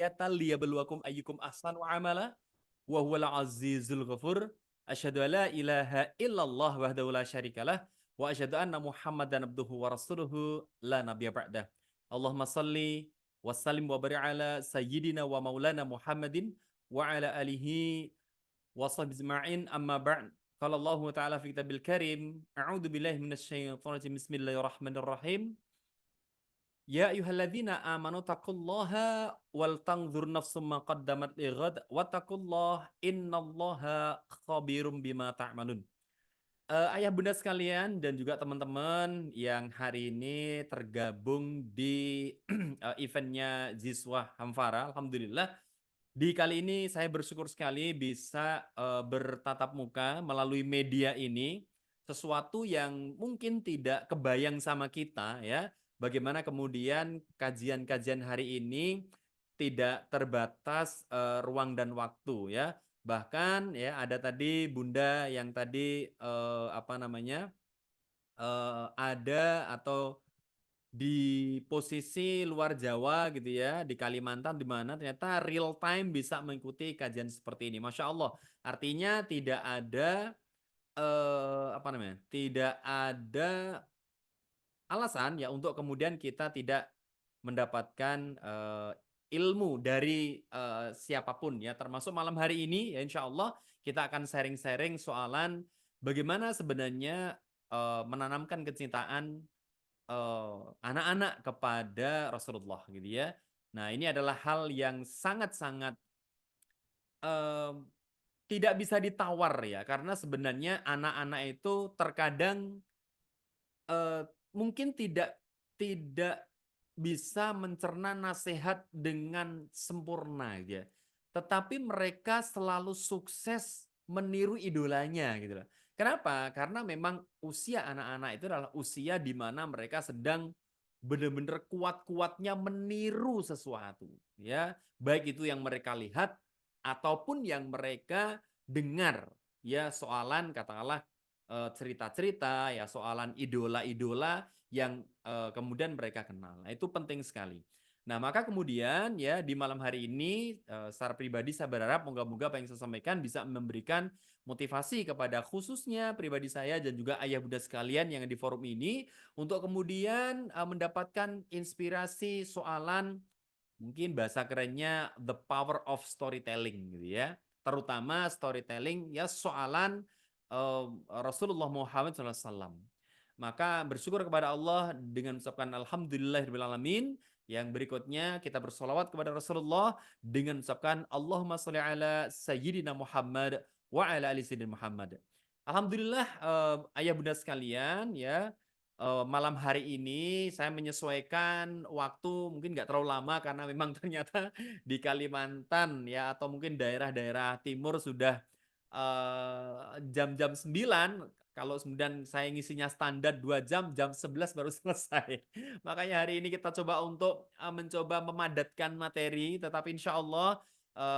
liyabluwakum ayyukum ahsanu amala wa huwal azizul ghafur. Asyhadu an la ilaha illallah wahdahu la syarikalah wa asyhadu anna Muhammadan abduhu wa rasuluhu la nabiyya ba'dah. Allahumma salli wa sallim wa barik ala sayyidina wa maulana Muhammadin wa ala alihi wa sahbihi ajma'in, amma ba'd. Qala Allah ta'ala fi kitabil karim, a'udzu billahi minasyaitonir rajim. Bismillahirrahmanirrahim. Ya ayyuhalladzina amanu taqullaha wal tanzur nafsum ma qaddamat lighad wattaqullaha innallaha khabirum bima ta'malun. Ayah bunda sekalian dan juga teman-teman yang hari ini tergabung di eventnya Ziswa Hamfara, alhamdulillah di kali ini saya bersyukur sekali bisa bertatap muka melalui media ini, sesuatu yang mungkin tidak kebayang sama kita ya. Bagaimana kemudian kajian-kajian hari ini tidak terbatas ruang dan waktu ya. Bahkan ya ada tadi Bunda yang tadi ada atau di posisi luar Jawa gitu ya, di Kalimantan, di mana ternyata real time bisa mengikuti kajian seperti ini. Masya Allah. Artinya tidak ada tidak ada alasan ya untuk kemudian kita tidak mendapatkan ilmu dari siapapun ya, termasuk malam hari ini ya, insya Allah kita akan sharing-sharing soalan bagaimana sebenarnya menanamkan kecintaan anak-anak kepada Rasulullah gitu ya. Nah, ini adalah hal yang sangat-sangat eh, tidak bisa ditawar ya, karena sebenarnya anak-anak itu terkadang eh, mungkin tidak bisa mencerna nasihat dengan sempurna gitu ya. Tetapi mereka selalu sukses meniru idolanya gitu loh. Kenapa? Karena memang usia anak-anak itu adalah usia di mana mereka sedang benar-benar kuat-kuatnya meniru sesuatu ya, baik itu yang mereka lihat ataupun yang mereka dengar ya, soalan katakanlah cerita-cerita ya, soalan idola-idola yang kemudian mereka kenal. Nah, itu penting sekali. Nah, maka kemudian ya di malam hari ini secara pribadi saya berharap moga-moga apa yang saya sampaikan bisa memberikan motivasi kepada khususnya pribadi saya dan juga ayah bunda sekalian yang di forum ini untuk kemudian mendapatkan inspirasi soalan, mungkin bahasa kerennya the power of storytelling gitu ya. Terutama storytelling ya soalan Rasulullah Muhammad SAW. Maka bersyukur kepada Allah dengan mengucapkan alhamdulillahirrahmanirrahim. Yang berikutnya kita bersolawat kepada Rasulullah dengan mengucapkan Allahumma sholli ala sayyidina Muhammad wa ala ali sayyidina Muhammad. Alhamdulillah ayah bunda sekalian ya, malam hari ini saya menyesuaikan waktu mungkin nggak terlalu lama karena memang ternyata di Kalimantan ya atau mungkin daerah-daerah timur sudah jam-jam 9. Kalau kemudian saya ngisinya standar 2 jam, jam 11 baru selesai. Makanya hari ini kita coba untuk mencoba memadatkan materi, tetapi insya Allah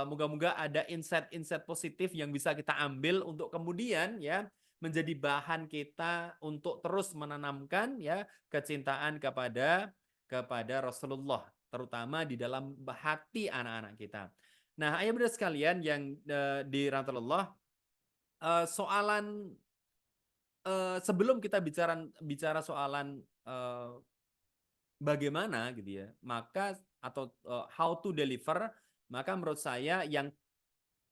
moga-moga ada insight-insight positif yang bisa kita ambil untuk kemudian ya menjadi bahan kita untuk terus menanamkan ya kecintaan kepada Rasulullah, terutama di dalam hati anak-anak kita. Nah, ayah bunda sekalian yang dirahmati Allah, soalan sebelum kita bicara soalan bagaimana gitu ya, maka atau how to deliver, maka menurut saya yang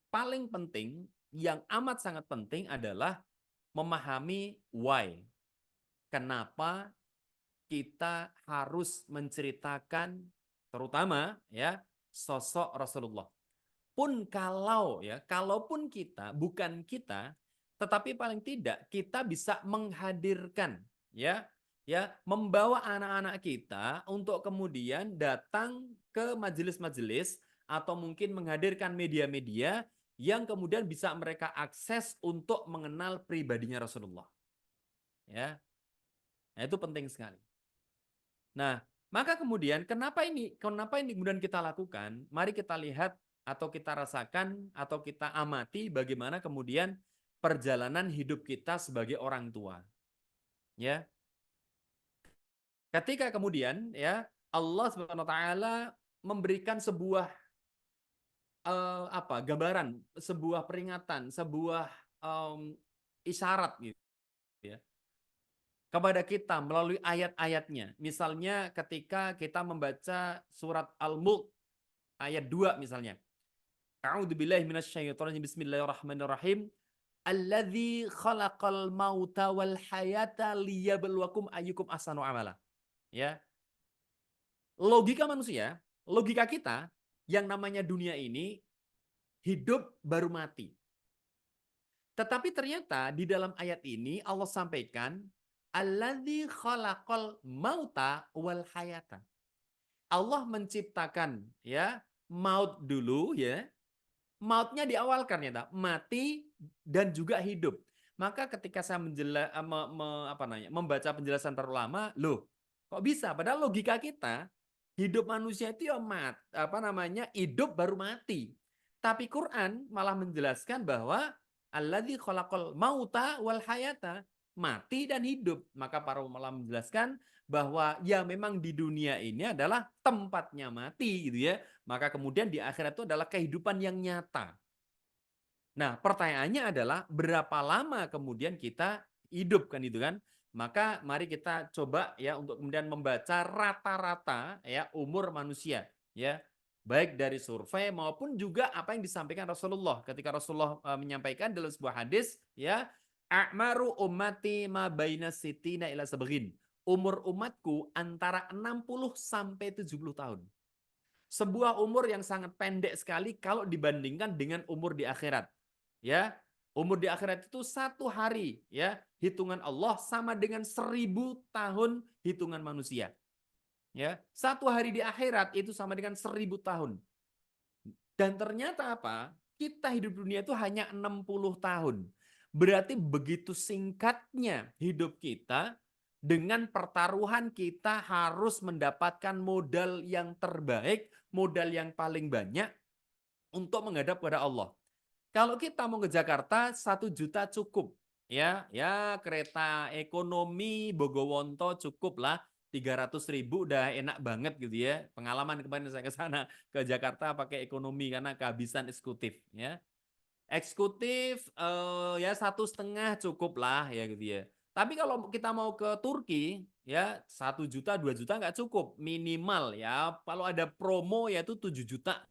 paling penting, yang amat sangat penting adalah memahami why. Kenapa kita harus menceritakan terutama ya sosok Rasulullah. Pun kalau ya, kalaupun kita bukan kita, tetapi paling tidak kita bisa menghadirkan ya, membawa anak-anak kita untuk kemudian datang ke majelis-majelis atau mungkin menghadirkan media-media yang kemudian bisa mereka akses untuk mengenal pribadinya Rasulullah. Ya. Nah, itu penting sekali. Nah, maka kemudian kenapa ini kemudian kita lakukan? Mari kita lihat atau kita rasakan atau kita amati bagaimana kemudian perjalanan hidup kita sebagai orang tua. Ya. Ketika kemudian ya Allah Subhanahu wa taala memberikan sebuah gambaran, sebuah peringatan, sebuah isyarat gitu ya kepada kita melalui ayat-ayatnya. Misalnya ketika kita membaca surat Al-Mulk ayat 2 misalnya. A'udzubillahi minasyaitonir bismillahirrahmanirrahim. Alladzi khalaqal mauta wal hayata liyabluwakum ayyukum ahsanu amala. Ya. Logika manusia, logika kita yang namanya dunia ini hidup baru mati. Tetapi ternyata di dalam ayat ini Allah sampaikan alladzi khalaqal mauta wal hayata. Allah menciptakan ya maut dulu ya. Mautnya diawalkan ya, mati dan juga hidup. Maka ketika saya membaca penjelasan para ulama, loh, kok bisa? Padahal logika kita hidup manusia itu ya hidup baru mati. Tapi Quran malah menjelaskan bahwa alladzi khalaqal mauta wal hayata, mati dan hidup. Maka para ulama menjelaskan bahwa ya memang di dunia ini adalah tempatnya mati gitu ya. Maka kemudian di akhirat itu adalah kehidupan yang nyata. Nah, pertanyaannya adalah berapa lama kemudian kita hidup kan itu kan? Maka mari kita coba ya untuk kemudian membaca rata-rata ya umur manusia ya. Baik dari survei maupun juga apa yang disampaikan Rasulullah ketika Rasulullah menyampaikan dalam sebuah hadis ya, a'maru ummati ma baina sitina ila sabghin. Umur umatku antara 60 sampai 70 tahun. Sebuah umur yang sangat pendek sekali kalau dibandingkan dengan umur di akhirat. Ya, umur di akhirat itu 1 hari ya, hitungan Allah sama dengan 1000 tahun hitungan manusia. Ya, 1 hari di akhirat itu sama dengan 1000 tahun. Dan ternyata apa? Kita hidup dunia itu hanya 60 tahun. Berarti begitu singkatnya hidup kita, dengan pertaruhan kita harus mendapatkan modal yang terbaik, modal yang paling banyak untuk menghadap kepada Allah. Kalau kita mau ke Jakarta 1 juta cukup. Ya kereta ekonomi Bogowonto cukup lah. 300.000 udah enak banget gitu ya. Pengalaman kemarin saya ke sana ke Jakarta pakai ekonomi karena kehabisan eksekutif ya. Eksekutif ya 1,5 cukup lah ya gitu ya. Tapi kalau kita mau ke Turki ya 1 juta 2 juta nggak cukup minimal ya. Kalau ada promo yaitu 7 juta.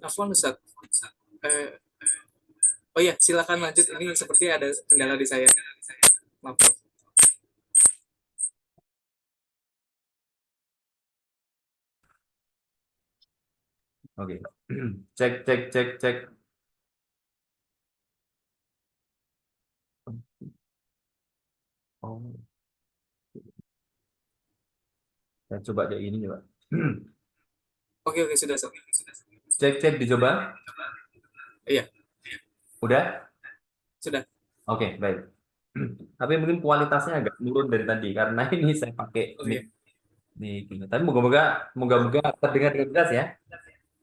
Afwan Ustaz. Eh, oh iya, silakan lanjut. Ini seperti ada kendala di saya. Maaf. Oke. Cek cek cek cek. Oh, saya coba aja ini coba. Oke, sudah. Cek cek dicoba. Iya, Udah? sudah. Oke, baik. Tapi mungkin kualitasnya agak menurun dari tadi karena ini saya pakai Oh mic iya. di ini. Tapi moga-moga terdengar dengan jelas ya.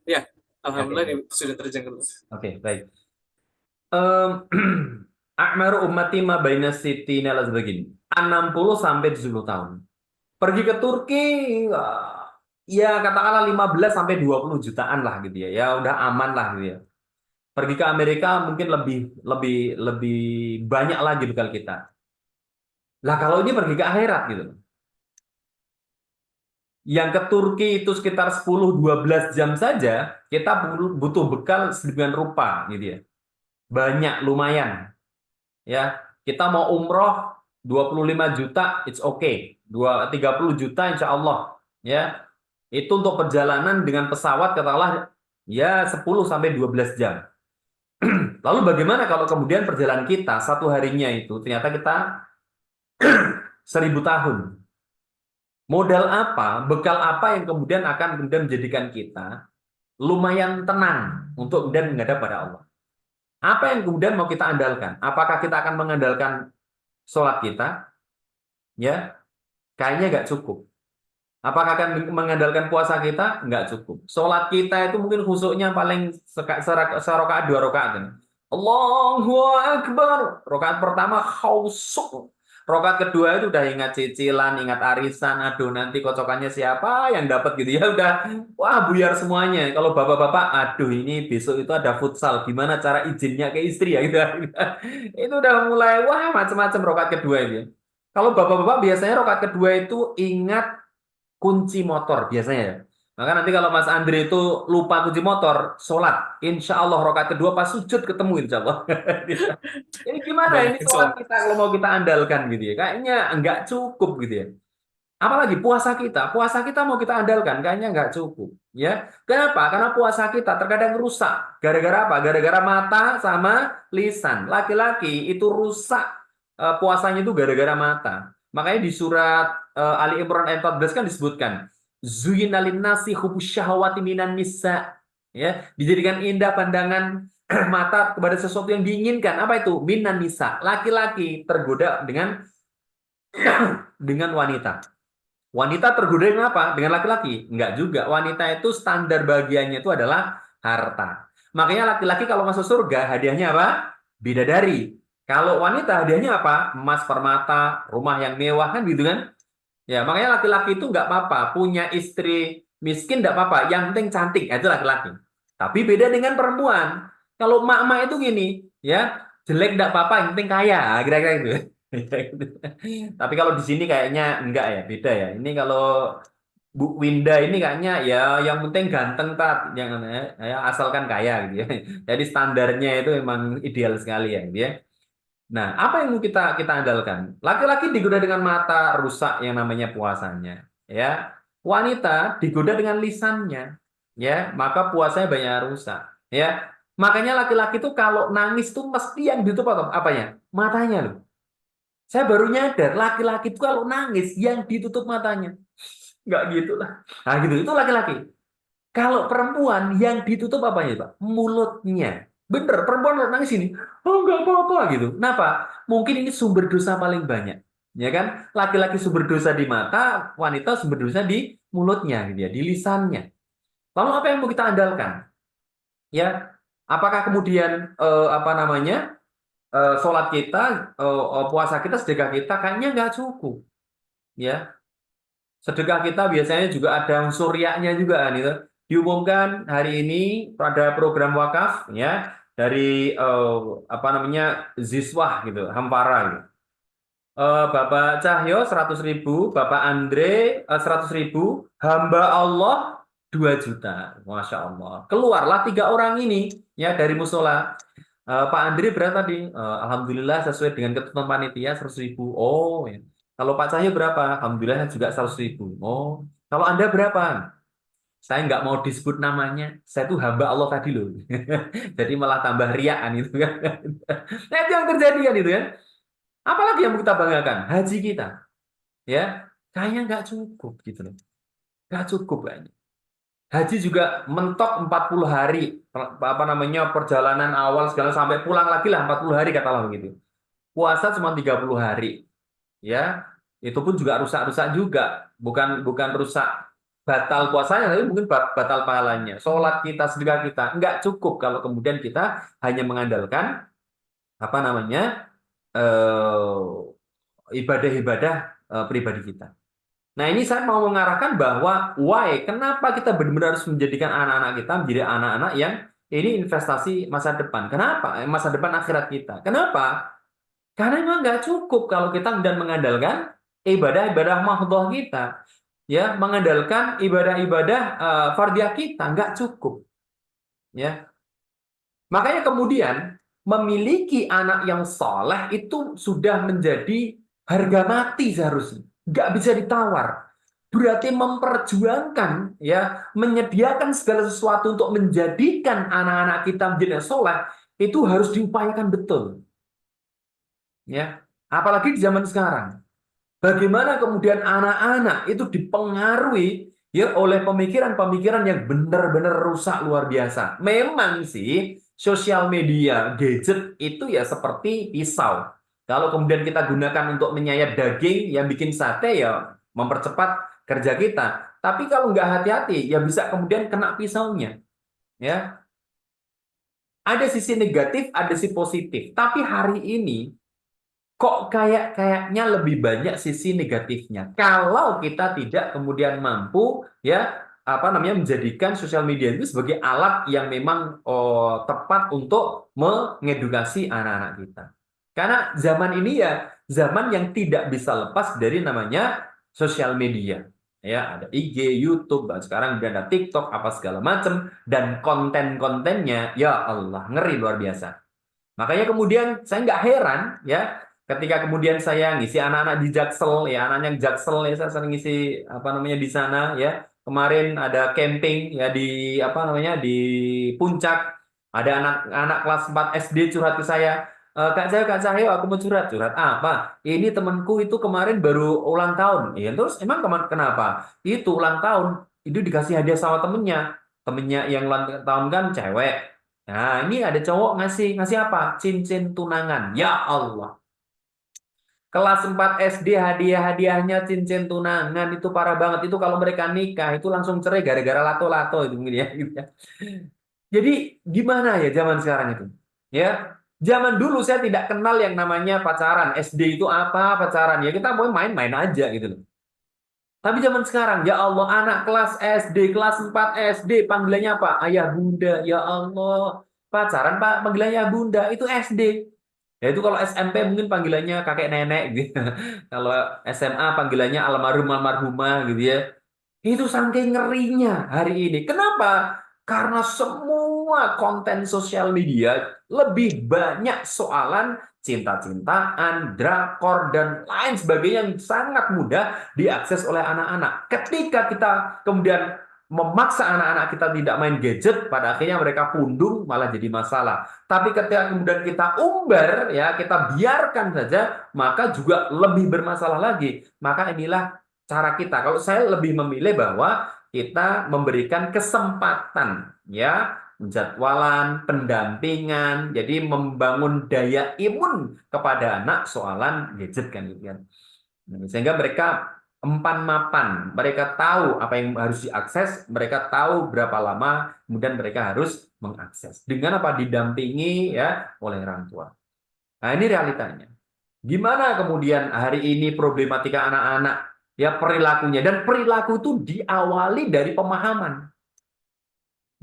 Iya, Oke, alhamdulillah baik. sudah terjangkau. Oke, baik. Akmaru ummati ma baina sittina la sebagin. 60 sampai 70 tahun. Pergi ke Turki ya katakanlah 15 sampai 20 jutaan lah gitu ya. Ya udah aman lah gitu ya. Pergi ke Amerika mungkin lebih lebih lebih banyak lagi bekal kita. Lah kalau ini pergi ke akhirat gitu. Yang ke Turki itu sekitar 10-12 jam saja, kita butuh bekal sedemikian rupa gitu ya. Banyak lumayan. Ya, kita mau umroh 25 juta, it's okay. 30 juta insya Allah. Ya, itu untuk perjalanan dengan pesawat katakanlah ya 10 sampai 12 jam. Lalu bagaimana kalau kemudian perjalanan kita 1 harinya itu ternyata kita 1000 tahun. Modal apa, bekal apa yang kemudian akan kemudian menjadikan kita lumayan tenang untuk kemudian menghadap pada Allah. Apa yang kemudian mau kita andalkan? Apakah kita akan mengandalkan sholat kita? Ya, kayaknya nggak cukup. Apakah akan mengandalkan puasa kita? Nggak cukup. Sholat kita itu mungkin khusyuknya paling serokaat 2 rakaat. Allahu Akbar. Rakaat pertama khusyuk. Rokat kedua itu udah ingat cicilan, ingat arisan, aduh nanti kocokannya siapa yang dapat gitu ya udah, wah buyar semuanya. Kalau bapak-bapak, aduh ini besok itu ada futsal, gimana cara izinnya ke istri ya gitu. Itu udah mulai wah macam-macam rokat kedua itu ya. Kalau bapak-bapak biasanya rokat kedua itu ingat kunci motor biasanya ya. Maka nanti kalau Mas Andre itu lupa kunci motor, sholat, insya Allah rokaat kedua pas sujud ketemu insya Allah. Ini gimana ini Banyakin sholat sholat. kita kalau mau kita andalkan gitu ya? Kayaknya nggak cukup gitu ya. Apalagi puasa kita mau kita andalkan, kayaknya nggak cukup. Ya, kenapa? Karena puasa kita terkadang rusak. Gara-gara apa? Gara-gara mata sama lisan. Laki-laki itu rusak puasanya itu gara-gara mata. Makanya di surat Ali Imran ayat 14 kan disebutkan, Zuyina linnasi hubus syahwati minan nisa. Ya, dijadikan indah pandangan mata kepada sesuatu yang diinginkan. Apa itu? Minan nisa. Laki-laki tergoda dengan wanita. Wanita tergoda dengan apa? Dengan laki-laki? Enggak juga. Wanita itu standar bagiannya itu adalah harta. Makanya laki-laki kalau masuk surga hadiahnya apa? Bidadari. Kalau wanita hadiahnya apa? Emas permata, rumah yang mewah kan gitu kan? Ya, makanya laki-laki itu nggak apa-apa. Punya istri miskin nggak apa-apa. Yang penting cantik. Itu laki-laki. Tapi beda dengan perempuan. Kalau emak-emak itu gini, ya jelek nggak apa-apa. Yang penting kaya. Kira-kira gitu. Tapi kalau di sini kayaknya enggak ya, beda ya. Ini kalau Bu Winda ini kayaknya ya yang penting ganteng tak, jangan ya, asalkan kaya gitu ya. Jadi standarnya itu memang ideal sekali ya, gitu ya. Nah, apa yang mau kita kita andalkan? Laki-laki digoda dengan mata, rusak yang namanya puasanya, ya. Wanita digoda dengan lisannya, ya, maka puasanya banyak rusak, ya. Makanya laki-laki itu kalau nangis tuh mesti yang ditutup apa apanya? Matanya loh. Saya baru nyadar, laki-laki itu kalau nangis yang ditutup matanya. Nggak gitu lah. Nah gitu, itu laki-laki. Kalau perempuan yang ditutup apanya, Pak? Mulutnya. Bener, perempuan kalau nangis ini, oh nggak apa-apa gitu. Kenapa? Mungkin ini sumber dosa paling banyak. Ya kan? Laki-laki sumber dosa di mata, wanita sumber dosa di mulutnya, gitu ya, di lisannya. Lalu apa yang mau kita andalkan? Ya, apakah kemudian apa namanya? Sholat kita, puasa kita, sedekah kita kayaknya nggak cukup. Ya, sedekah kita biasanya juga ada unsur riaknya juga kan itu. Diumumkan hari ini pada program wakaf ya dari apa namanya Ziswah gitu, Hampara gitu. Bapak Cahyo 100.000, Bapak Andre 100.000, hamba Allah 2 juta. Masya Allah. Keluarlah 3 orang ini ya dari musola. Pak Andri berapa tadi? Alhamdulillah sesuai dengan ketentuan panitia 100.000. Oh, ya. Kalau Pak Cahyo berapa? Alhamdulillah juga 100.000. Oh, kalau Anda berapa? Saya nggak mau disebut namanya. Saya tuh hamba Allah tadi loh. Jadi malah tambah riaan itu kan. Nah, itu yang terjadi kan itu kan. Apalagi yang mau kita banggakan? Haji kita. Ya, kayaknya nggak cukup gitu loh. Nggak cukup kayaknya. Haji juga mentok 40 hari. Apa namanya perjalanan awal segala sampai pulang lagi lah 40 hari kata Allah begitu. Puasa cuma 30 hari. Ya, itu pun juga rusak-rusak juga. Bukan bukan rusak batal puasanya, tapi mungkin batal pahalanya. Sholat kita, sedekah kita nggak cukup kalau kemudian kita hanya mengandalkan apa namanya ibadah-ibadah pribadi kita. Nah, ini saya mau mengarahkan bahwa why, kenapa kita benar-benar harus menjadikan anak-anak kita menjadi anak-anak yang ini investasi masa depan. Kenapa? Masa depan akhirat kita. Kenapa? Karena memang nggak cukup kalau kita dan mengandalkan ibadah-ibadah mahdhah kita. Ya, mengandalkan ibadah-ibadah fardhiyah kita nggak cukup. Ya, makanya kemudian memiliki anak yang soleh itu sudah menjadi harga mati seharusnya. Nggak bisa ditawar. Berarti memperjuangkan, ya, menyediakan segala sesuatu untuk menjadikan anak-anak kita menjadi soleh, itu harus diupayakan betul. Ya, apalagi di zaman sekarang. Bagaimana kemudian anak-anak itu dipengaruhi ya oleh pemikiran-pemikiran yang benar-benar rusak luar biasa. Memang sih sosial media, gadget itu ya seperti pisau. Kalau kemudian kita gunakan untuk menyayat daging yang bikin sate ya mempercepat kerja kita. Tapi kalau nggak hati-hati ya bisa kemudian kena pisaunya. Ya, ada sisi negatif, ada sisi positif. Tapi hari ini kok kayaknya lebih banyak sisi negatifnya. Kalau kita tidak kemudian mampu ya menjadikan sosial media itu sebagai alat yang memang tepat untuk mengedukasi anak-anak kita. Karena zaman ini ya zaman yang tidak bisa lepas dari namanya sosial media. Ya, ada IG, YouTube, sekarang udah ada TikTok, apa segala macam, dan konten-kontennya, ya Allah, ngeri luar biasa. Makanya kemudian saya nggak heran ya ketika kemudian saya ngisi anak-anak di Jaksel ya, anaknya Jaksel ya, saya sering ngisi di sana ya. Kemarin ada camping ya di di Puncak, ada anak-anak kelas 4 SD curhat ke saya. Kak Cahyo, aku mau curhat apa? Ini temanku itu kemarin baru ulang tahun. Ya, terus emang kenapa? Itu ulang tahun itu dikasih hadiah sama temennya yang ulang tahun kan cewek. Nah, ini ada cowok ngasih apa? Cincin tunangan. Ya Allah. Kelas 4 SD hadiahnya cincin tunangan itu parah banget. Itu kalau mereka nikah itu langsung cerai gara-gara lato-lato itu mungkin ya. Gitu ya. Jadi gimana ya zaman sekarang itu? Ya, zaman dulu saya tidak kenal yang namanya pacaran. SD itu apa pacaran? Ya kita mau main-main aja gitu loh. Tapi zaman sekarang, ya Allah, anak kelas SD, kelas 4 SD, panggilannya apa? Ayah bunda, ya Allah. Pacaran, Pak, panggilannya bunda, itu SD. Ya itu kalau SMP mungkin panggilannya kakek nenek gitu. Kalau SMA panggilannya almarhum almarhumah gitu ya. Itu saking ngerinya hari ini. Kenapa? Karena semua konten sosial media lebih banyak soalan cinta-cintaan, drakor, dan lain sebagainya yang sangat mudah diakses oleh anak-anak. Ketika kita kemudian memaksa anak-anak kita tidak main gadget, pada akhirnya mereka pundung malah jadi masalah. Tapi ketika kemudian kita umbar, ya kita biarkan saja, maka juga lebih bermasalah lagi. Maka inilah cara kita. Kalau saya lebih memilih bahwa kita memberikan kesempatan, ya, jadwalan, pendampingan, jadi membangun daya imun kepada anak soalan gadget kan gitu kan. Sehingga mereka empan mapan, mereka tahu apa yang harus diakses, mereka tahu berapa lama kemudian mereka harus mengakses. Dengan apa? Didampingi ya oleh orang tua. Nah, ini realitanya. Gimana kemudian hari ini problematika anak-anak ya perilakunya, dan perilaku itu diawali dari pemahaman.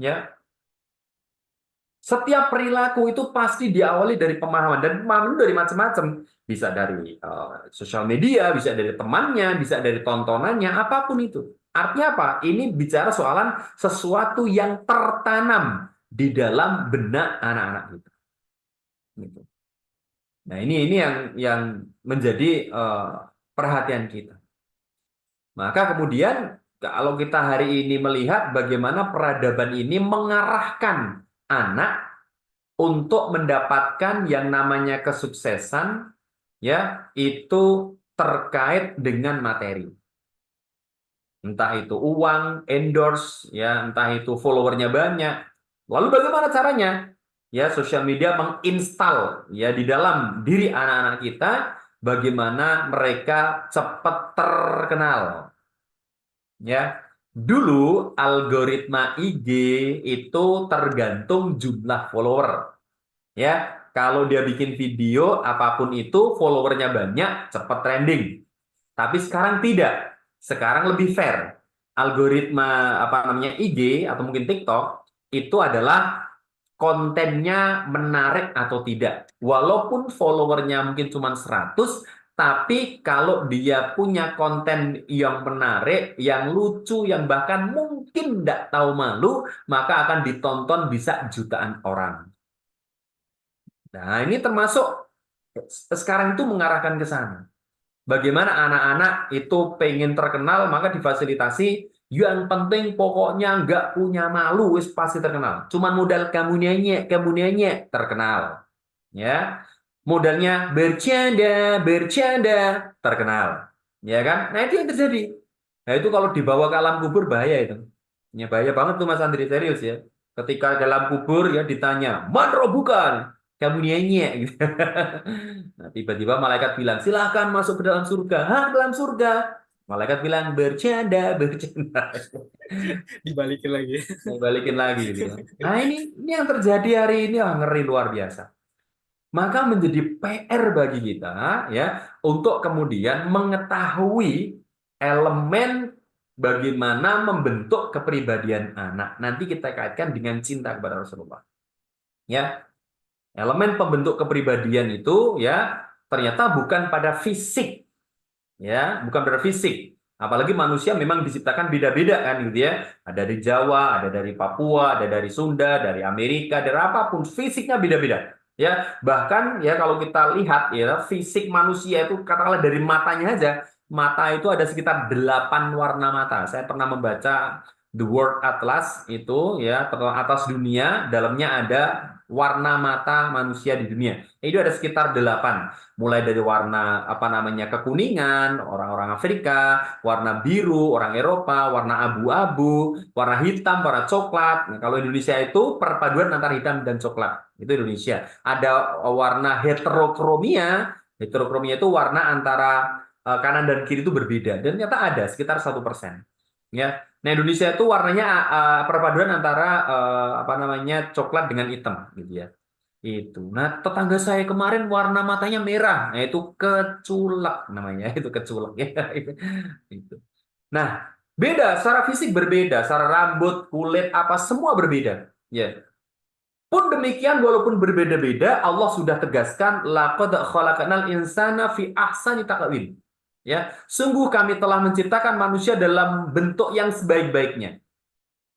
Ya, setiap perilaku itu pasti diawali dari pemahaman, dan pemahaman itu dari macam-macam. Bisa dari sosial media, bisa dari temannya, bisa dari tontonannya, apapun itu. Artinya apa? Ini bicara soalan sesuatu yang tertanam di dalam benak anak-anak kita. Gitu. Nah, ini yang menjadi perhatian kita. Maka kemudian kalau kita hari ini melihat bagaimana peradaban ini mengarahkan anak untuk mendapatkan yang namanya kesuksesan, ya, itu terkait dengan materi. Entah itu uang, endorse, ya, entah itu followernya banyak. Lalu bagaimana caranya? Ya, sosial media menginstal ya di dalam diri anak-anak kita bagaimana mereka cepat terkenal. Ya, dulu algoritma IG itu tergantung jumlah follower. Ya, kalau dia bikin video apapun itu followernya banyak, cepat trending. Tapi sekarang tidak. Sekarang lebih fair. Algoritma IG atau mungkin TikTok itu adalah kontennya menarik atau tidak. Walaupun followernya mungkin cuma 100, tapi kalau dia punya konten yang menarik, yang lucu, yang bahkan mungkin tidak tahu malu, maka akan ditonton bisa jutaan orang. Nah, ini termasuk sekarang itu mengarahkan ke sana. Bagaimana anak-anak itu pengen terkenal, maka difasilitasi. Yang penting pokoknya nggak punya malu, wis pasti terkenal. Cuman modal kamu nyanyi, terkenal. Ya, modalnya bercanda, terkenal. Ya kan? Nah, itu yang terjadi. Nah, itu kalau dibawa ke alam kubur bahaya itu. Ya, bahaya banget tuh Mas Andri, serius ya. Ketika dalam kubur ya ditanya, "Man bukan?" Kamu nyanyi gitu. Nah, tiba-tiba malaikat bilang, "Silahkan masuk ke dalam surga." Hah, dalam surga? Malaikat bilang, bercanda. Dibalikin lagi. Balikin lagi gitu ya. Nah, ini yang terjadi hari ini ngeri luar biasa. Maka menjadi PR bagi kita ya untuk kemudian mengetahui elemen bagaimana membentuk kepribadian anak. Nanti kita kaitkan dengan cinta kepada Rasulullah. Ya, elemen pembentuk kepribadian itu ya ternyata bukan pada fisik, ya, bukan pada fisik. Apalagi manusia memang diciptakan beda-beda kan gitu ya. Ada dari Jawa, ada dari Papua, ada dari Sunda, dari Amerika, dari apapun, fisiknya beda-beda. Ya, bahkan ya kalau kita lihat ya fisik manusia itu katakanlah dari matanya aja, mata itu ada sekitar 8 warna mata. Saya pernah membaca The World Atlas itu ya, atas dunia, dalamnya ada warna mata manusia di dunia. Itu ada sekitar 8, mulai dari warna apa namanya kekuningan orang-orang Afrika, warna biru orang Eropa, warna abu-abu, warna hitam, warna coklat. Nah, kalau Indonesia itu perpaduan antara hitam dan coklat, itu Indonesia. Ada warna heterokromia. Heterokromia itu warna antara kanan dan kiri itu berbeda, dan ternyata ada sekitar 1%. Ya, nah Indonesia itu warnanya perpaduan antara apa namanya coklat dengan hitam, gitu ya. Itu. Nah, tetangga saya kemarin warna matanya merah. Nah, itu keculak namanya. Itu keculak ya. Itu. Nah, beda secara fisik berbeda, secara rambut, kulit apa semua berbeda. Ya. Pun demikian walaupun berbeda-beda, Allah sudah tegaskan laqad khalaqnal insana fi ahsani taqwim. Ya, sungguh kami telah menciptakan manusia dalam bentuk yang sebaik-baiknya.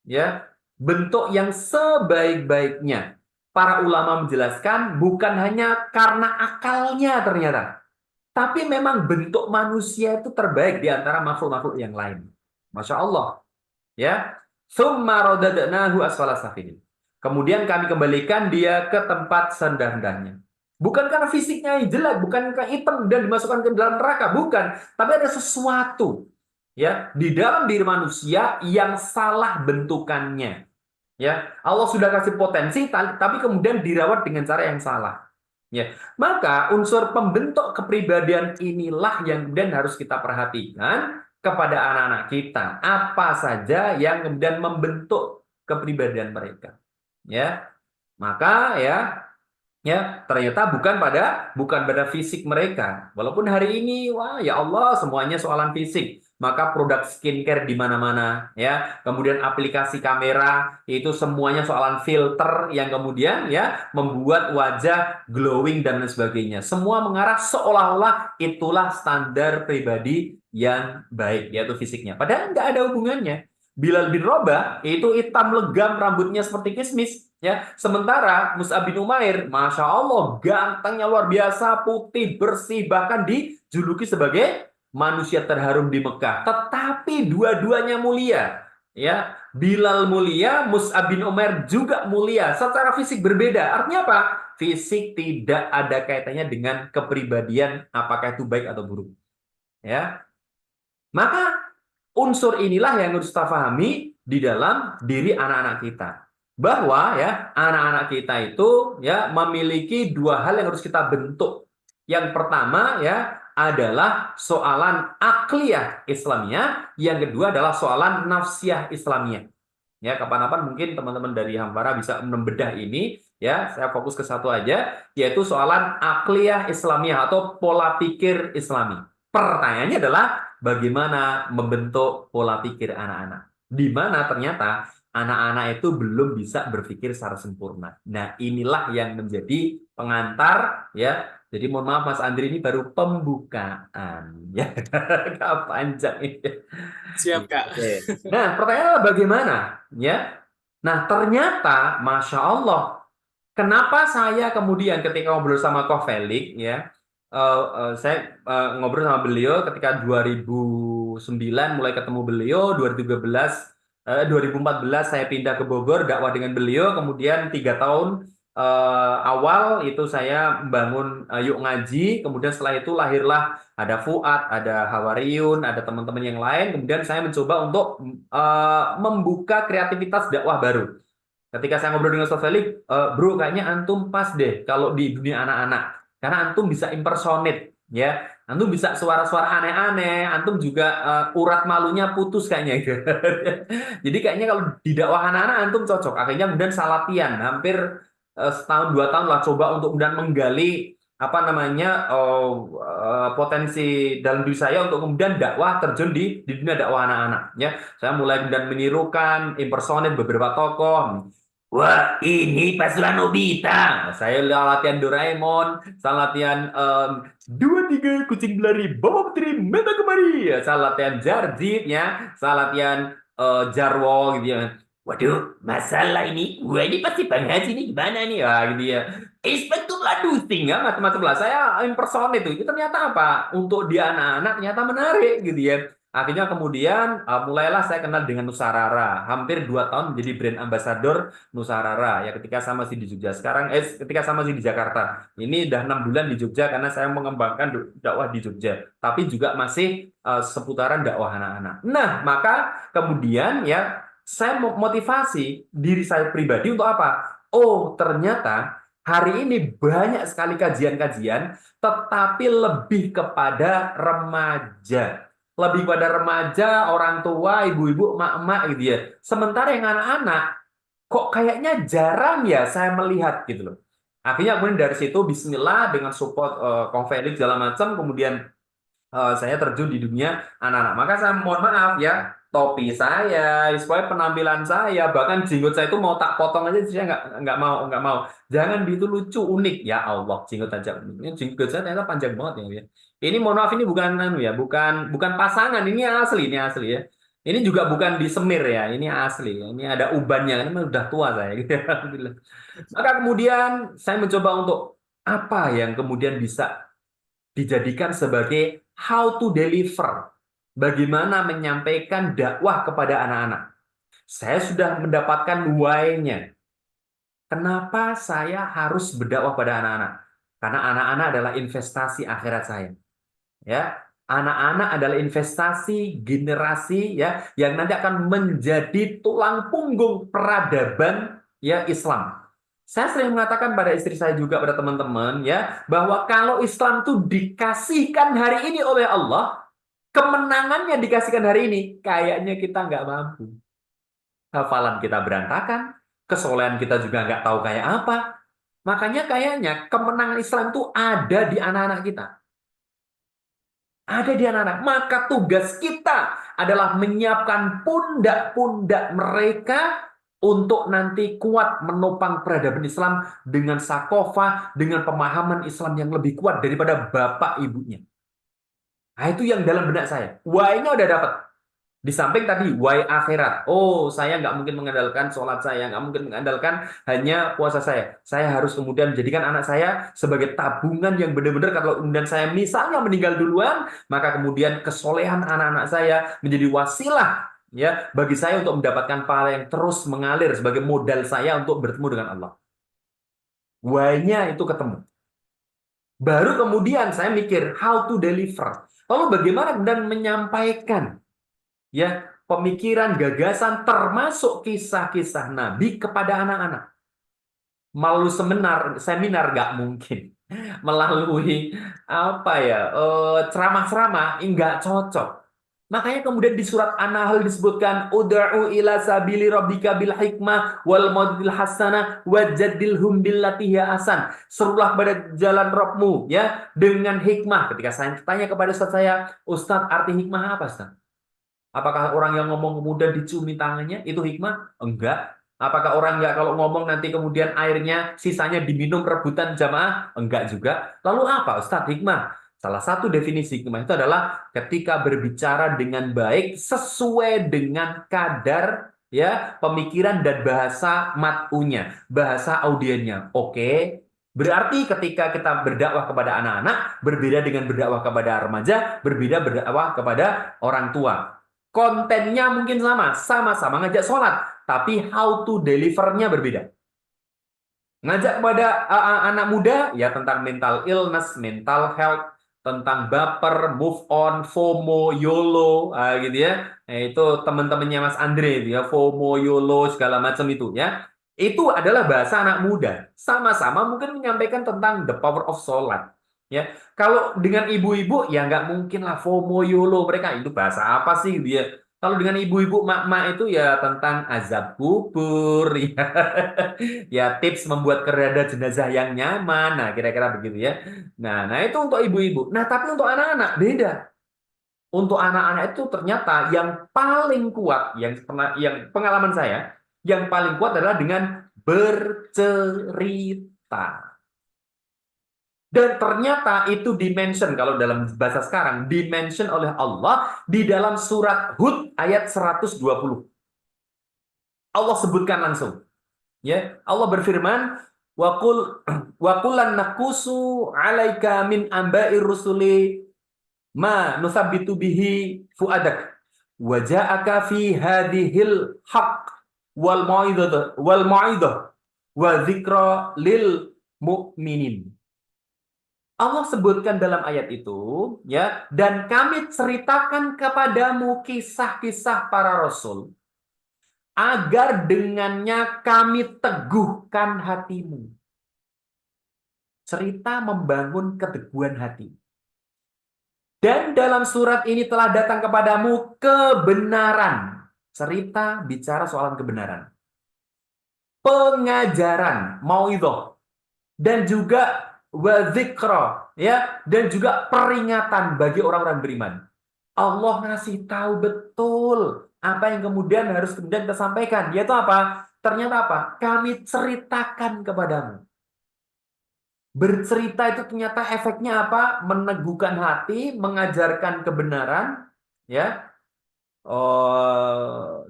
Ya, bentuk yang sebaik-baiknya. Para ulama menjelaskan bukan hanya karena akalnya ternyata, tapi memang bentuk manusia itu terbaik di antara makhluk-makhluk yang lain. Masya Allah. Ya. Tsumma radadnahu asfala safilin. Kemudian kami kembalikan dia ke tempat serendah-rendahnya. Bukan karena fisiknya yang jelek, bukan karena hitam dan dimasukkan ke dalam neraka, bukan. Tapi ada sesuatu ya di dalam diri manusia yang salah bentukannya. Ya, Allah sudah kasih potensi, tapi kemudian dirawat dengan cara yang salah. Ya, maka unsur pembentuk kepribadian inilah yang kemudian harus kita perhatikan kepada anak-anak kita. Apa saja yang kemudian membentuk kepribadian mereka. Ya, maka ya ternyata bukan pada fisik mereka. Walaupun hari ini wah ya Allah semuanya soalan fisik, maka produk skincare di mana-mana ya, kemudian aplikasi kamera itu semuanya soalan filter yang kemudian ya membuat wajah glowing dan lain sebagainya, semua mengarah seolah-olah itulah standar pribadi yang baik, yaitu fisiknya, padahal nggak ada hubungannya. Bilal bin Rabah itu hitam legam, rambutnya seperti kismis ya, sementara Mus'ab bin Umair, masya Allah, gantengnya luar biasa, putih, bersih, bahkan dijuluki sebagai manusia terharum di Mekah. Tetapi dua-duanya mulia. Ya, Bilal mulia, Mus'ab bin Umair juga mulia. Secara fisik berbeda. Artinya apa? Fisik tidak ada kaitannya dengan kepribadian, apakah itu baik atau buruk. Ya, maka unsur inilah yang harus kita pahami di dalam diri anak-anak kita. Bahwa ya anak-anak kita itu ya memiliki dua hal yang harus kita bentuk. Yang pertama ya adalah soalan akliyah Islamiyah, yang kedua adalah soalan nafsiyah Islamiyah. Ya, kapan-kapan mungkin teman-teman dari Hamfara bisa membedah ini ya. Saya fokus ke satu aja, yaitu soalan akliyah Islamiyah atau pola pikir Islami. Pertanyaannya adalah bagaimana membentuk pola pikir anak-anak, di mana ternyata anak-anak itu belum bisa berpikir secara sempurna. Nah, inilah yang menjadi pengantar ya. Jadi mohon maaf Mas Andri, ini baru pembukaan ya. Agak panjang ini. Siap, Kak. Oke. Nah, pertanyaannya bagaimana ya? Nah, ternyata Masya Allah, kenapa saya kemudian ketika ngobrol sama Koh Felix ya, saya ngobrol sama beliau ketika 2009 mulai ketemu beliau, 2014 saya pindah ke Bogor dakwah dengan beliau, kemudian 3 tahun awal itu saya membangun Yuk Ngaji, kemudian setelah itu lahirlah ada Fuad, ada Hawariyun, ada teman-teman yang lain, kemudian saya mencoba untuk membuka kreativitas dakwah baru. Ketika saya ngobrol dengan Ustaz Felix, bro kayaknya antum pas deh kalau di dunia anak-anak, karena antum bisa impersonate ya, antum bisa suara-suara aneh-aneh, antum juga urat malunya putus kayaknya gitu. Jadi kayaknya kalau di dakwah anak-anak antum cocok. Akhirnya kemudian saya latihan hampir setahun 2 tahun lah coba untuk kemudian menggali apa namanya potensi dalam diri saya untuk kemudian dakwah terjun di dunia dakwah anak-anak ya. Saya mulai kemudian menirukan impersonate beberapa tokoh. Wah, ini pasukan Nobita. Saya latihan Doraemon, saya latihan dua tiga kucing berlari, bawa putri meta kemari. Ya, saya latihan Jarjit ya, saya latihan Jarwo gitu ya. Waduh, masalah ini, gua ini pasti Bang Haji ini gimana nih? Wah, gitu ya. Inspektur Ladusting ya, macam-macam lah. Saya impersonate itu ternyata apa? Untuk di anak-anak ternyata menarik gitu ya. Akhirnya kemudian mulailah saya kenal dengan Nusarara. Hampir 2 tahun menjadi brand ambassador Nusarara ya ketika saya masih di Jogja. Sekarang ketika saya masih di Jakarta. Ini udah 6 bulan di Jogja karena saya mengembangkan dakwah di Jogja. Tapi juga masih seputaran dakwah anak-anak. Nah, maka kemudian ya saya motivasi diri saya pribadi untuk apa? Oh, ternyata hari ini banyak sekali kajian-kajian, tetapi lebih kepada remaja. Lebih pada remaja, orang tua, ibu-ibu, emak-emak gitu ya. Sementara yang anak-anak, kok kayaknya jarang ya saya melihat gitu loh. Akhirnya kemudian dari situ Bismillah dengan support Kong Felix segala macam, kemudian saya terjun di dunia anak-anak. Maka saya mohon maaf ya, topi saya, supaya penampilan saya, bahkan jenggot saya itu mau tak potong aja, saya nggak mau. Jangan itu lucu unik ya Allah, jenggot aja unik. Ini jenggot saya ternyata panjang banget ya. Ini mohon maaf ini bukan ya, bukan pasangan, ini asli ya. Ini juga bukan disemir ya, ini asli. Ini ada ubannya, ini udah tua saya. Gitu. Alhamdulillah. Maka kemudian saya mencoba untuk apa yang kemudian bisa dijadikan sebagai how to deliver. Bagaimana menyampaikan dakwah kepada anak-anak. Saya sudah mendapatkan why-nya. Kenapa saya harus berdakwah pada anak-anak? Karena anak-anak adalah investasi akhirat saya. Ya, anak-anak adalah investasi generasi ya yang nanti akan menjadi tulang punggung peradaban ya Islam. Saya sering mengatakan pada istri saya juga pada teman-teman ya bahwa kalau Islam itu dikasihkan hari ini oleh Allah, kemenangannya dikasihkan hari ini, kayaknya kita nggak mampu. Hafalan kita berantakan, kesolehan kita juga nggak tahu kayak apa. Makanya kayaknya kemenangan Islam itu ada di anak-anak kita. Ada di anak-anak. Maka tugas kita adalah menyiapkan pundak-pundak mereka untuk nanti kuat menopang peradaban Islam dengan sakofah, dengan pemahaman Islam yang lebih kuat daripada bapak ibunya. Nah, itu yang dalam benak saya. Why-nya udah dapat. Di samping tadi, why akhirat. Oh, saya nggak mungkin mengandalkan sholat saya, nggak mungkin mengandalkan hanya puasa saya. Saya harus kemudian menjadikan anak saya sebagai tabungan yang benar-benar kalau kemudian saya misalnya meninggal duluan, maka kemudian kesolehan anak-anak saya menjadi wasilah ya bagi saya untuk mendapatkan pahala yang terus mengalir sebagai modal saya untuk bertemu dengan Allah. Why-nya itu ketemu. Baru kemudian saya mikir how to deliver. Lalu bagaimana kemudian menyampaikan ya pemikiran, gagasan termasuk kisah-kisah Nabi kepada anak-anak. Melalui seminar nggak mungkin. Melalui apa ya ceramah-ceramah nggak cocok. Makanya kemudian di surat An-Nahl disebutkan ud'u ila sabili rabbika bil hikmah wal mau'izil hasanah wajadilhum billati hiya ahsan. Serulah pada jalan Rabbmu ya dengan hikmah. Ketika saya tanya kepada Ustaz saya, Ustaz arti hikmah apa, Ustaz? Apakah orang yang ngomong kemudian diciumi tangannya itu hikmah? Enggak. Apakah orang nggak kalau ngomong nanti kemudian airnya sisanya diminum rebutan jamaah? Enggak juga. Lalu apa Ustaz hikmah? Salah satu definisi hikmah itu adalah ketika berbicara dengan baik sesuai dengan kadar ya pemikiran dan bahasa mat'unya, bahasa audiennya. Oke. Berarti ketika kita berdakwah kepada anak-anak berbeda dengan berdakwah kepada remaja, berbeda berdakwah kepada orang tua. Kontennya mungkin sama-sama ngajak sholat, tapi how to deliver-nya berbeda. Ngajak kepada anak muda, ya tentang mental illness, mental health, tentang baper, move on, FOMO, YOLO, gitu ya. Nah, itu teman-temannya Mas Andre, ya FOMO, YOLO, segala macam itu ya. Itu adalah bahasa anak muda. Sama-sama mungkin menyampaikan tentang the power of sholat. Ya, kalau dengan ibu-ibu ya nggak mungkin lah FOMO YOLO mereka itu bahasa apa sih dia? Kalau dengan ibu-ibu mak-mak itu ya tentang azab kubur, ya, ya tips membuat keranda jenazah yang nyaman, nah kira-kira begitu ya. Nah itu untuk ibu-ibu. Nah tapi untuk anak-anak beda. Untuk anak-anak itu ternyata yang paling kuat, yang pengalaman saya, yang paling kuat adalah dengan bercerita. Dan ternyata itu dimention kalau dalam bahasa sekarang, dimention oleh Allah di dalam surat Hud ayat 120. Allah sebutkan langsung. Ya, Allah berfirman, wa kullan naqusu 'alaika min amba'ir rusuli ma nusabbitu bihi fuadak wa ja'aka fi hadhil haqq wal mau'idah wa dzikra lil mu'minin. Allah sebutkan dalam ayat itu, ya, dan kami ceritakan kepadamu kisah-kisah para rasul agar dengannya kami teguhkan hatimu. Cerita membangun keteguhan hati. Dan dalam surat ini telah datang kepadamu kebenaran. Cerita bicara soal kebenaran. Pengajaran, mauidhah. Dan juga wadzikra, ya, dan juga peringatan bagi orang-orang beriman. Allah ngasih tahu betul apa yang kemudian harus kemudian kita sampaikan. Yaitu apa? Ternyata apa? Kami ceritakan kepadamu. Bercerita itu ternyata efeknya apa? Meneguhkan hati, mengajarkan kebenaran, ya.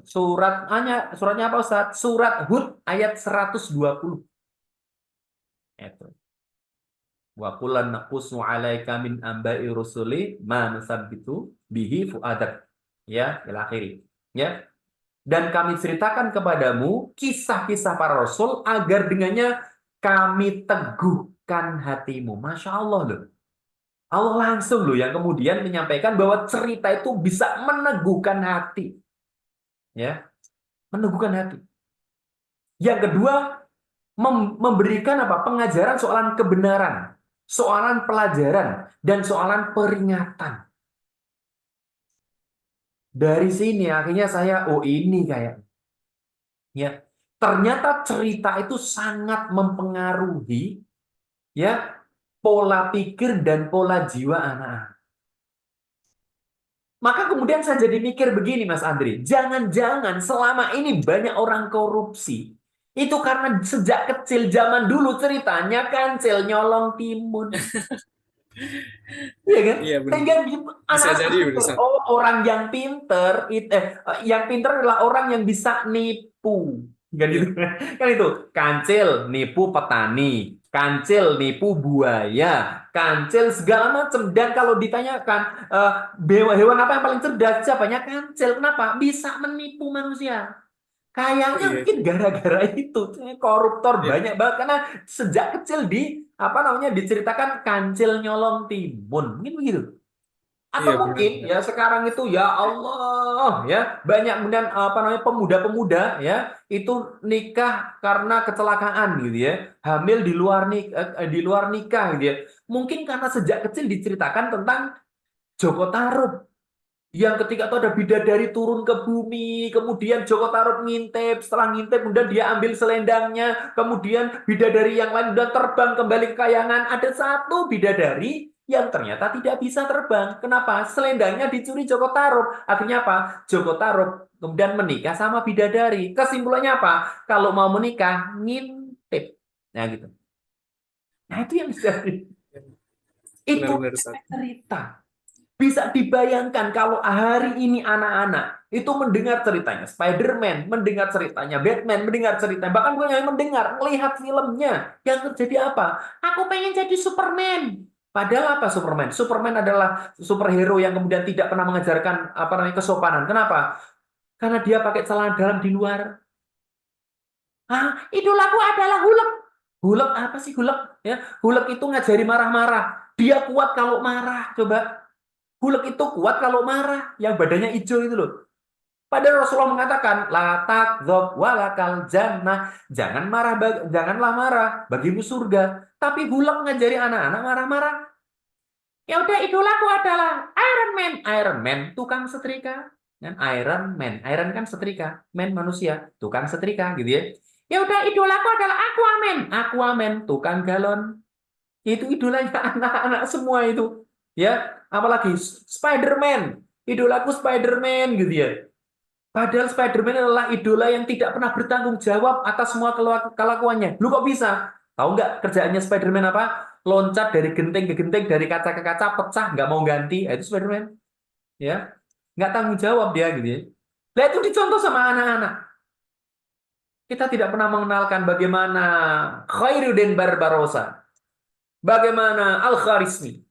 Suratnya apa Ustaz? Surat Hud ayat 120. Itu. Wa kullan naqussu 'alaika min amba'i rusuli ma nusabbitu bihi fuadak. Ya, ila akhiri. Ya. Dan kami ceritakan kepadamu kisah-kisah para rasul agar dengannya kami teguhkan hatimu. Masya Allah loh. Allah langsung loh yang kemudian menyampaikan bahwa cerita itu bisa meneguhkan hati. Ya, meneguhkan hati. Yang kedua, memberikan apa? Pengajaran soalan kebenaran, soalan pelajaran, dan soalan peringatan. Dari sini akhirnya saya, oh ini kayak, ya, ternyata cerita itu sangat mempengaruhi, ya, pola pikir dan pola jiwa anak-anak. Maka kemudian saya jadi mikir begini, Mas Andri, jangan-jangan selama ini banyak orang korupsi itu karena sejak kecil zaman dulu ceritanya kancil nyolong timun. Iya kan? Iya benar. Sehingga Bisa anak-anak jadi pikir, Ustaz. oh orang yang pinter, yang pinter adalah orang yang bisa nipu. Kan Iya. itu, kan itu kancil nipu petani, kancil nipu buaya, kancil segala macam. Dan kalau ditanyakan hewan apa yang paling cerdas, siapanya kancil. Kenapa? Bisa menipu manusia. Kayaknya Iya. mungkin gara-gara itu koruptor Iya. banyak banget karena sejak kecil diceritakan kancil nyolong timun, mungkin begitu. Iya Atau benar. mungkin ya sekarang itu ya Allah ya banyak kemudian pemuda-pemuda ya itu nikah karena kecelakaan gitu ya, hamil di luar nikah gitu ya. Mungkin karena sejak kecil diceritakan tentang Joko Tarub yang ketika itu ada bidadari turun ke bumi, kemudian Joko Tarub ngintip, setelah ngintip kemudian dia ambil selendangnya, kemudian bidadari yang lain dan terbang kembali ke kayangan. Ada satu bidadari yang ternyata tidak bisa terbang. Kenapa? Selendangnya dicuri Joko Tarub. Akhirnya apa? Joko Tarub kemudian menikah sama bidadari. Kesimpulannya apa? Kalau mau menikah, ngintip. Nah gitu. Nah itu yang jadi. Itu Benar-benar Ustaz. cerita. Bisa dibayangkan kalau hari ini anak-anak itu mendengar ceritanya Spider-Man, mendengar ceritanya Batman, mendengar ceritanya, bahkan gue yang mendengar, melihat filmnya, yang terjadi apa? Aku pengen jadi Superman. Padahal apa Superman? Superman adalah superhero yang kemudian tidak pernah mengajarkan kesopanan. Kenapa? Karena dia pakai celana dalam di luar. Idolaku adalah Hulk. Hulk apa sih Hulk? Ya, Hulk itu ngajari marah-marah. Dia kuat kalau marah. Coba. Hulk itu kuat kalau marah, yang badannya hijau itu loh. Padahal Rasulullah mengatakan, la takdzab walakal jannah. Janganlah marah, bagimu surga. Tapi Hulk ngajari anak-anak marah-marah. Ya udah idolaku adalah Iron Man. Iron Man tukang setrika. Kan Iron Man. Iron kan setrika, man manusia, tukang setrika gitu ya. Ya udah, idolaku adalah Aquaman. Aquaman, tukang galon. Itu idolanya anak-anak semua itu. Ya, apalagi Spider-Man. Idolaku Spider-Man gitu ya. Padahal Spider-Man adalah idola yang tidak pernah bertanggung jawab atas semua kelakuannya. Lu kok bisa? Tahu nggak kerjaannya Spider-Man apa? Loncat dari genteng ke genteng, dari kaca ke kaca, pecah, nggak mau ganti. Itu Spider-Man. Ya, nggak tanggung jawab dia gitu ya. Nah, itu dicontoh sama anak-anak. Kita tidak pernah mengenalkan bagaimana Khairuddin Barbarossa, bagaimana Al-Kharismi,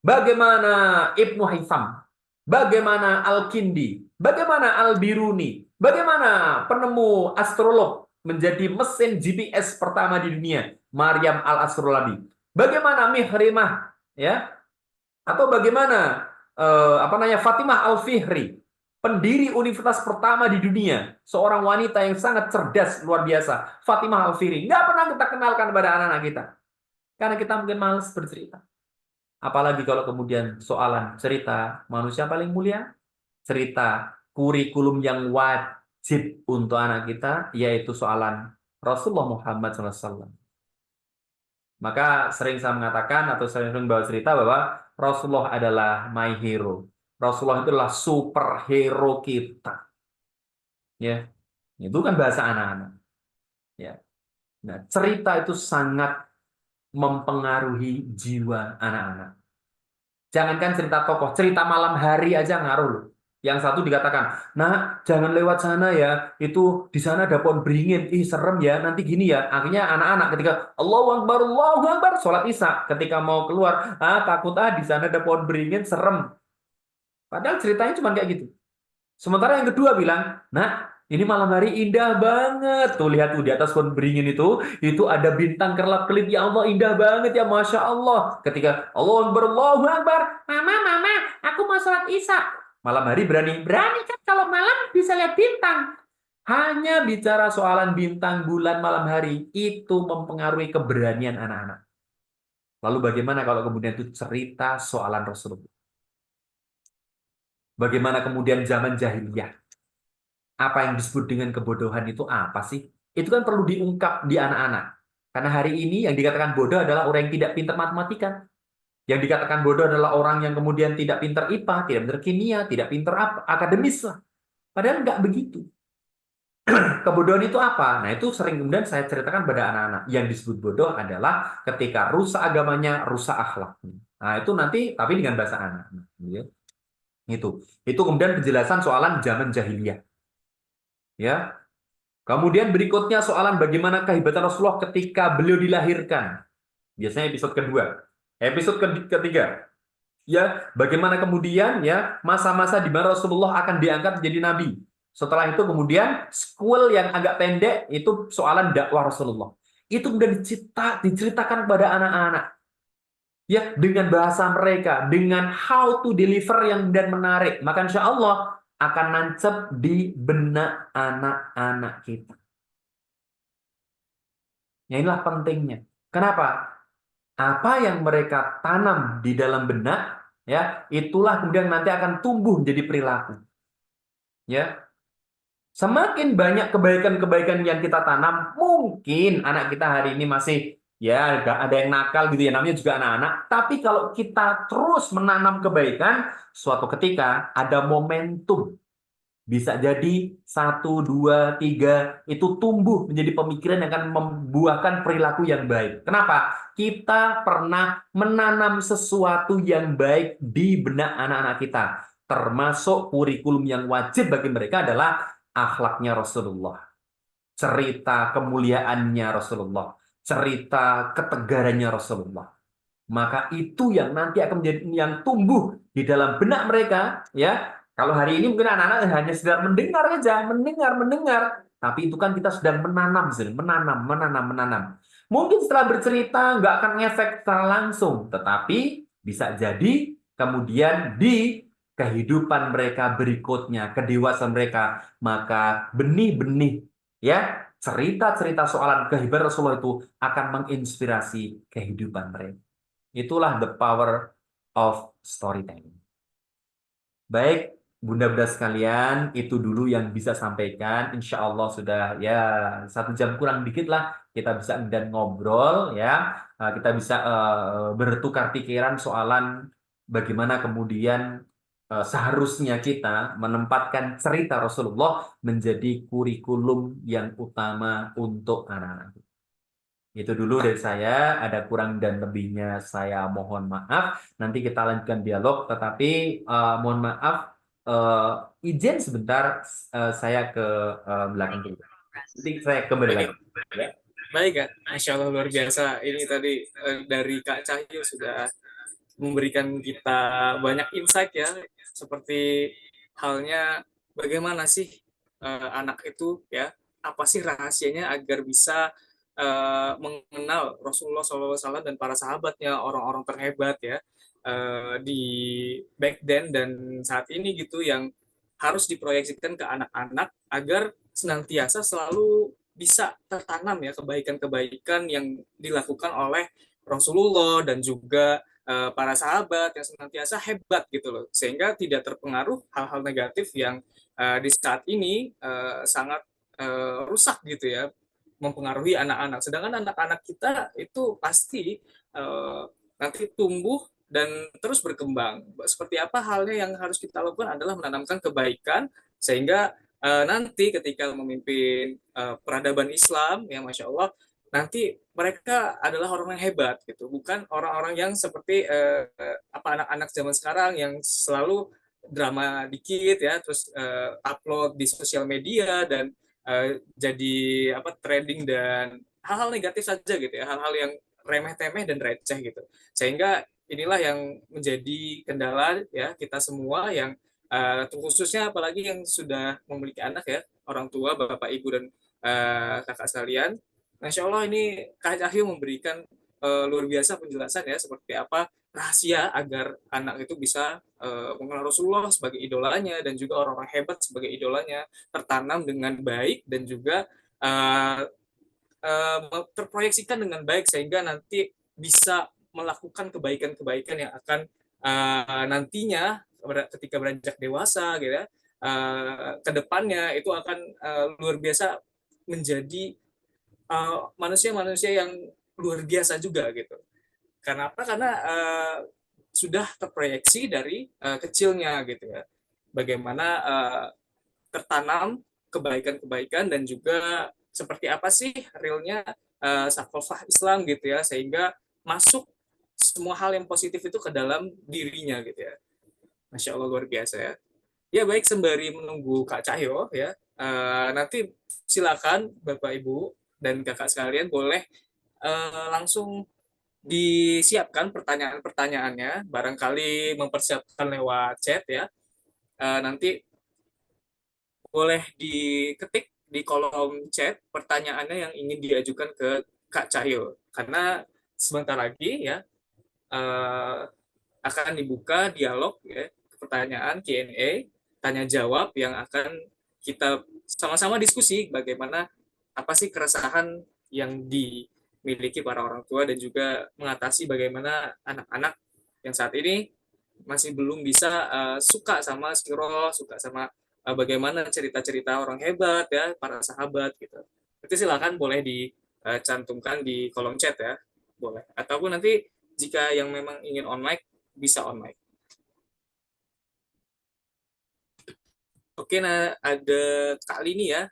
bagaimana Ibnu Hitham, bagaimana Al-Kindi, bagaimana Al-Biruni, bagaimana penemu astrolog menjadi mesin GPS pertama di dunia, Maryam Al-Astrolabi, bagaimana Mihrimah, ya, atau bagaimana Fatimah Al-Fihri, pendiri universitas pertama di dunia, seorang wanita yang sangat cerdas luar biasa, Fatimah Al-Fihri, nggak pernah kita kenalkan pada anak-anak kita, karena kita mungkin malas bercerita. Apalagi kalau kemudian soalan cerita manusia paling mulia, cerita kurikulum yang wajib untuk anak kita, yaitu soalan Rasulullah Muhammad SAW. Maka sering saya mengatakan atau sering bawa cerita bahwa Rasulullah adalah my hero. Rasulullah itu adalah superhero kita. Ya, itu kan bahasa anak-anak. Ya. Nah, cerita itu sangat mempengaruhi jiwa anak-anak. Jangankan cerita tokoh, cerita malam hari aja ngaruh loh. Yang satu dikatakan, nah jangan lewat sana ya, itu di sana ada pohon beringin, ih serem ya, nanti gini ya. Akhirnya anak-anak ketika Allahu Akbar, sholat Isya, ketika mau keluar, takut di sana ada pohon beringin, serem. Padahal ceritanya cuma kayak gitu. Sementara yang kedua bilang, nah ini malam hari indah banget. Tuh lihat tuh di atas pohon beringin itu ada bintang kerlap-kelip. Ya Allah indah banget ya, Masya Allah. Ketika Allahu Akbar, mama, aku mau sholat Isya. Malam hari berani kan kalau malam bisa lihat bintang. Hanya bicara soalan bintang, bulan, malam hari, itu mempengaruhi keberanian anak-anak. Lalu bagaimana kalau kemudian itu cerita soalan Rasulullah? Bagaimana kemudian zaman jahiliyah? Apa yang disebut dengan kebodohan itu apa sih? Itu kan perlu diungkap di anak-anak. Karena hari ini yang dikatakan bodoh adalah orang yang tidak pintar matematika. Yang dikatakan bodoh adalah orang yang kemudian tidak pintar IPA, tidak pintar kimia, tidak pintar akademis lah. Padahal nggak begitu. Kebodohan itu apa? Nah, itu sering kemudian saya ceritakan pada anak-anak. Yang disebut bodoh adalah ketika rusak agamanya, rusak akhlaknya. Nah, itu nanti tapi dengan bahasa anak. Itu kemudian penjelasan soalan zaman jahiliyah. Ya. Kemudian berikutnya soalan bagaimana kehebatan Rasulullah ketika beliau dilahirkan. Biasanya episode kedua. Episode ketiga. Ya, bagaimana kemudian ya masa-masa di mana Rasulullah akan diangkat menjadi nabi. Setelah itu kemudian sequel yang agak pendek itu soalan dakwah Rasulullah. Itu kemudian diceritakan kepada anak-anak. Ya, dengan bahasa mereka, dengan how to deliver yang dan menarik. Maka insya Allah akan nancep di benak anak-anak kita. Ya, inilah pentingnya. Kenapa? Apa yang mereka tanam di dalam benak, ya, itulah kemudian nanti akan tumbuh menjadi perilaku. Ya, semakin banyak kebaikan-kebaikan yang kita tanam, mungkin anak kita hari ini masih ya ada yang nakal gitu ya, namanya juga anak-anak. Tapi kalau kita terus menanam kebaikan, suatu ketika ada momentum. Bisa jadi 1, 2, 3 itu tumbuh menjadi pemikiran yang akan membuahkan perilaku yang baik. Kenapa? Kita pernah menanam sesuatu yang baik di benak anak-anak kita. Termasuk kurikulum yang wajib bagi mereka adalah akhlaknya Rasulullah. Cerita kemuliaannya Rasulullah. Cerita ketegarannya Rasulullah. Maka itu yang nanti akan menjadi yang tumbuh di dalam benak mereka, ya. Kalau hari ini mungkin anak-anak hanya sedang mendengar saja, mendengar. Tapi itu kan kita sedang menanam, menanam. Mungkin setelah bercerita nggak akan ngefek secara langsung, tetapi bisa jadi kemudian di kehidupan mereka berikutnya, kedewasaan mereka, maka benih-benih, ya, cerita-cerita soalan kehebatan Rasulullah itu akan menginspirasi kehidupan mereka. Itulah the power of storytelling. Baik, Bunda-bunda sekalian, itu dulu yang bisa sampaikan. Insya Allah sudah ya 1 jam kurang dikit lah kita bisa dan ngobrol ya. Kita bisa bertukar pikiran soalan bagaimana kemudian seharusnya kita menempatkan cerita Rasulullah menjadi kurikulum yang utama untuk anak-anak. Itu dulu dari saya, ada kurang dan lebihnya saya mohon maaf. Nanti kita lanjutkan dialog, tetapi mohon maaf, izin sebentar saya ke belakang dulu. Nanti saya kembali Oke, lagi. Ya. baik Kak. Masya Allah luar biasa. Ini tadi dari Kak Cahyo sudah memberikan kita banyak insight ya, seperti halnya bagaimana sih anak itu ya, apa sih rahasianya agar bisa mengenal Rasulullah SAW dan para sahabatnya, orang-orang terhebat ya di back then dan saat ini gitu, yang harus diproyeksikan ke anak-anak agar senantiasa selalu bisa tertanam ya kebaikan-kebaikan yang dilakukan oleh Rasulullah dan juga para sahabat yang senantiasa hebat gitu loh, sehingga tidak terpengaruh hal-hal negatif yang di saat ini sangat rusak gitu ya, mempengaruhi anak-anak. Sedangkan anak-anak kita itu pasti nanti tumbuh dan terus berkembang. Seperti apa halnya yang harus kita lakukan adalah menanamkan kebaikan, sehingga nanti ketika memimpin peradaban Islam ya Masya Allah, nanti mereka adalah orang yang hebat gitu, bukan orang-orang yang seperti apa anak-anak zaman sekarang yang selalu drama dikit ya, terus upload di sosial media dan jadi apa trending dan hal-hal negatif saja gitu ya, hal-hal yang remeh-temeh dan receh gitu, sehingga inilah yang menjadi kendala ya kita semua yang khususnya apalagi yang sudah memiliki anak ya, orang tua, bapak, ibu dan kakak sekalian. Masya Allah ini Kak Cahyo memberikan luar biasa penjelasan ya, seperti apa rahasia agar anak itu bisa mengenal Rasulullah sebagai idolanya dan juga orang-orang hebat sebagai idolanya, tertanam dengan baik dan juga terproyeksikan dengan baik, sehingga nanti bisa melakukan kebaikan-kebaikan yang akan nantinya ketika beranjak dewasa gitu ya, ke depannya itu akan luar biasa menjadi manusia-manusia yang luar biasa juga gitu. Karena apa? Karena sudah terproyeksi dari kecilnya gitu ya. Bagaimana tertanam kebaikan-kebaikan dan juga seperti apa sih realnya sakofah Islam gitu ya, sehingga masuk semua hal yang positif itu ke dalam dirinya gitu ya. Masya Allah luar biasa ya. Ya baik, sembari menunggu Kak Cahyo ya, nanti silakan Bapak Ibu dan Kakak sekalian boleh langsung disiapkan pertanyaan-pertanyaannya, barangkali mempersiapkan lewat chat ya. Nanti boleh diketik di kolom chat pertanyaannya yang ingin diajukan ke Kak Cahyo, karena sebentar lagi ya akan dibuka dialog ya, pertanyaan Q&A, tanya jawab yang akan kita sama-sama diskusi bagaimana apa sih keresahan yang dimiliki para orang tua dan juga mengatasi bagaimana anak-anak yang saat ini masih belum bisa suka sama siro, suka sama bagaimana cerita-cerita orang hebat ya, para sahabat gitu. Nanti silakan boleh dicantumkan di kolom chat ya, boleh. Ataupun nanti jika yang memang ingin online bisa online. Oke, nah ada Kak Lini ya.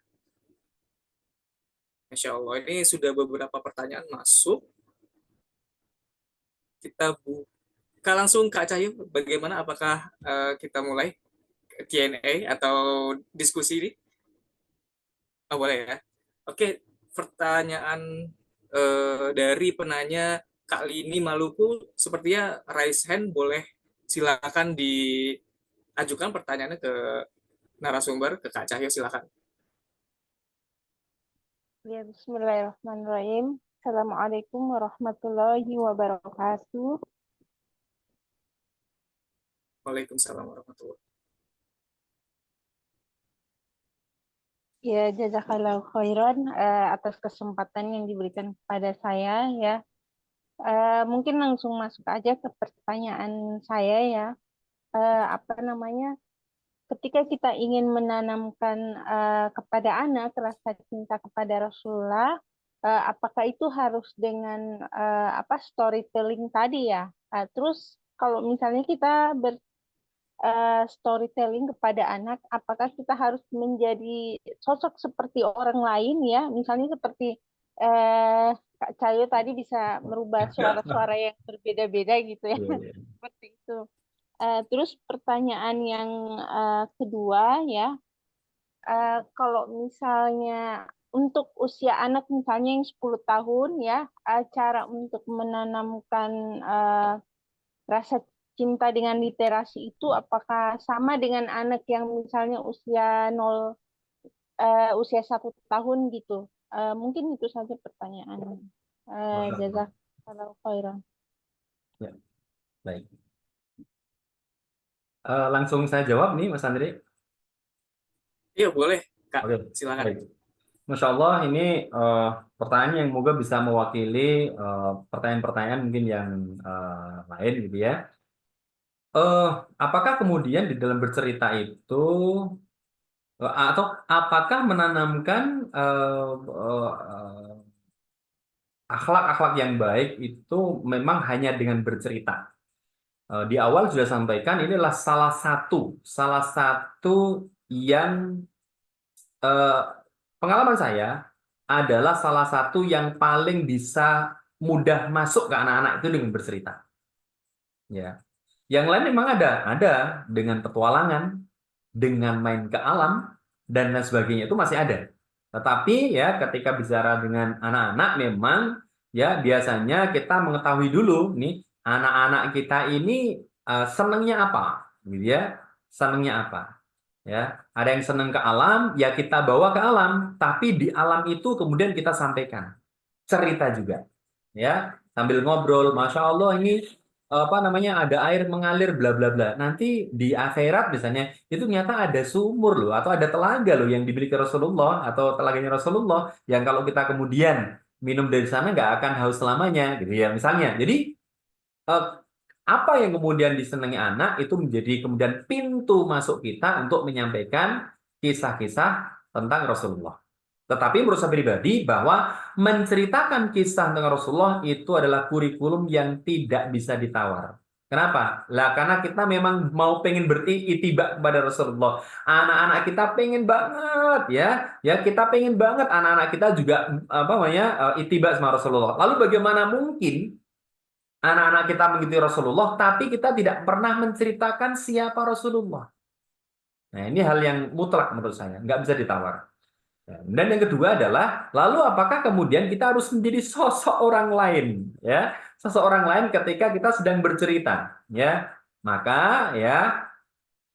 Masya Allah, ini sudah beberapa pertanyaan masuk. Kita buka langsung Kak Cahyo, bagaimana? Apakah kita mulai Q&A atau diskusi ini? Oh, boleh ya. Oke, pertanyaan dari penanya Kak Lini Maluku, sepertinya raise hand, boleh silakan diajukan pertanyaannya ke narasumber, ke Kak Cahyo, silakan. Ya, bismillahirrahmanirrahim. Assalamualaikum warahmatullahi wabarakatuh. Waalaikumsalam warahmatullahi wabarakatuh. Ya, jazakallahu khairan atas kesempatan yang diberikan kepada saya ya. Mungkin langsung masuk aja ke pertanyaan saya ya. Apa namanya? ketika kita ingin menanamkan kepada anak rasa cinta kepada Rasulullah, apakah itu harus dengan storytelling tadi ya? Terus kalau misalnya kita storytelling kepada anak, apakah kita harus menjadi sosok seperti orang lain ya? Misalnya seperti Kak Cayo tadi bisa merubah suara-suara yang berbeda-beda gitu ya, seperti itu. Terus pertanyaan yang kedua ya, kalau misalnya untuk usia anak misalnya yang 10 tahun ya, cara untuk menanamkan rasa cinta dengan literasi itu apakah sama dengan anak yang misalnya usia 1 tahun gitu? Mungkin itu saja pertanyaannya. Jazakallahu khairan. Ya, baik. Langsung saya jawab nih, Mas Andri. Iya, boleh, Kak. Oke, Silakan. baik. Masya Allah, ini pertanyaan yang moga bisa mewakili pertanyaan-pertanyaan mungkin yang lain gitu ya. Apakah kemudian di dalam bercerita itu atau apakah menanamkan akhlak-akhlak yang baik itu memang hanya dengan bercerita? Di awal sudah sampaikan ini adalah salah satu yang pengalaman saya adalah salah satu yang paling bisa mudah masuk ke anak-anak itu dengan bercerita. Ya, yang lain memang ada dengan petualangan, dengan main ke alam dan lain sebagainya itu masih ada. Tetapi ya ketika bicara dengan anak-anak memang ya biasanya kita mengetahui dulu nih anak-anak kita ini senangnya apa, gitu ya, senangnya apa. Ya, ada yang senang ke alam, ya kita bawa ke alam, tapi di alam itu kemudian kita sampaikan cerita juga, ya sambil ngobrol, masya Allah ini apa namanya ada air mengalir bla bla bla. Nanti di akhirat misalnya itu ternyata ada sumur loh atau ada telaga loh yang dimiliki Rasulullah atau telaganya Rasulullah yang kalau kita kemudian minum dari sana nggak akan haus selamanya, gitu ya misalnya. Jadi eh, apa yang kemudian disenangi anak itu menjadi kemudian pintu masuk kita untuk menyampaikan kisah-kisah tentang Rasulullah. Tetapi menurut saya pribadi bahwa menceritakan kisah tentang Rasulullah itu adalah kurikulum yang tidak bisa ditawar. Kenapa? Lah karena kita memang mau pengen beritiba kepada Rasulullah. Anak-anak kita pengen banget ya. Ya kita pengen banget anak-anak kita juga apa namanya itiba sama Rasulullah. Lalu bagaimana mungkin anak-anak kita mengikuti Rasulullah, tapi kita tidak pernah menceritakan siapa Rasulullah. Nah, ini hal yang mutlak menurut saya, nggak bisa ditawar. Dan yang kedua adalah, lalu apakah kemudian kita harus menjadi sosok orang lain, ya, sosok orang lain ketika kita sedang bercerita, ya, maka ya,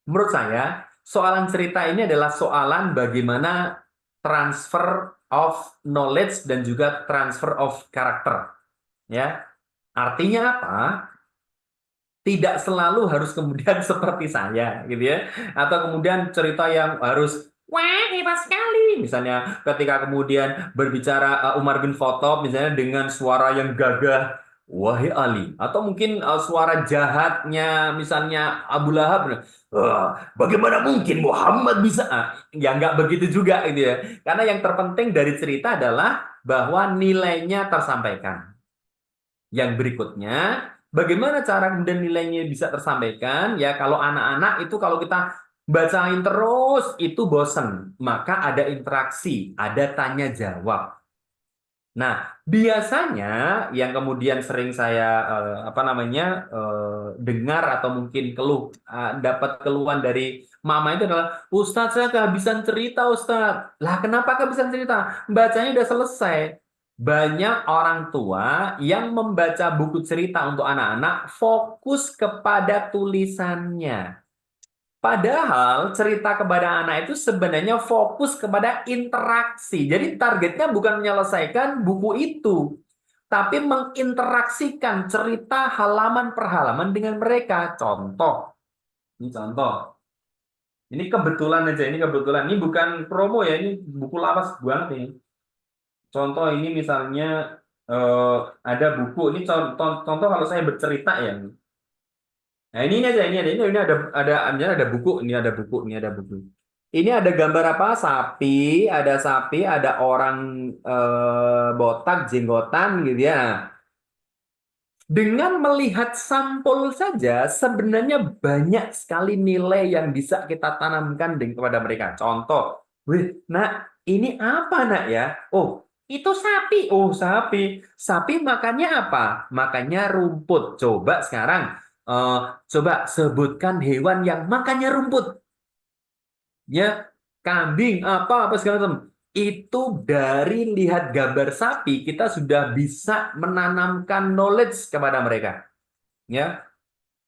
menurut saya soalan cerita ini adalah soalan bagaimana transfer of knowledge dan juga transfer of karakter, ya. Artinya apa? Tidak selalu harus kemudian seperti saya gitu ya atau kemudian cerita yang harus wah hebat sekali misalnya ketika kemudian berbicara Umar bin Khattab misalnya dengan suara yang gagah wahai Ali atau mungkin suara jahatnya misalnya Abu Lahab bagaimana mungkin Muhammad bisa ya nggak begitu juga gitu ya karena yang terpenting dari cerita adalah bahwa nilainya tersampaikan. Yang berikutnya, bagaimana cara kemudian nilainya bisa tersampaikan? Ya, kalau anak-anak itu kalau kita bacain terus itu bosen, maka ada interaksi, ada tanya jawab. Nah, biasanya yang kemudian sering saya apa namanya dengar atau mungkin dapat keluhan dari mama itu adalah Ustadz saya kehabisan cerita Ustadz. Lah kenapa kehabisan cerita? Bacanya udah selesai. Banyak orang tua yang membaca buku cerita untuk anak-anak fokus kepada tulisannya. Padahal cerita kepada anak itu sebenarnya fokus kepada interaksi. Jadi targetnya bukan menyelesaikan buku itu, tapi menginteraksikan cerita halaman per halaman dengan mereka. Contoh, ini contoh. Ini kebetulan aja, ini kebetulan. Ini bukan promo ya, ini buku lawas banget nih. Contoh ini misalnya ada buku, ini contoh kalau saya bercerita ya. Nah, ini ada buku, ini ada buku. Ini ada gambar apa? Sapi, ada orang botak, jenggotan gitu ya. Dengan melihat sampul saja, sebenarnya banyak sekali nilai yang bisa kita tanamkan kepada mereka. Contoh, wih, nak, ini apa nak ya? Oh, itu sapi. Oh, sapi. Sapi makannya apa? Makannya rumput. Coba sekarang, eh, coba sebutkan hewan yang makannya rumput. Ya, kambing, apa segala macam. Itu dari lihat gambar sapi, kita sudah bisa menanamkan knowledge kepada mereka. Ya,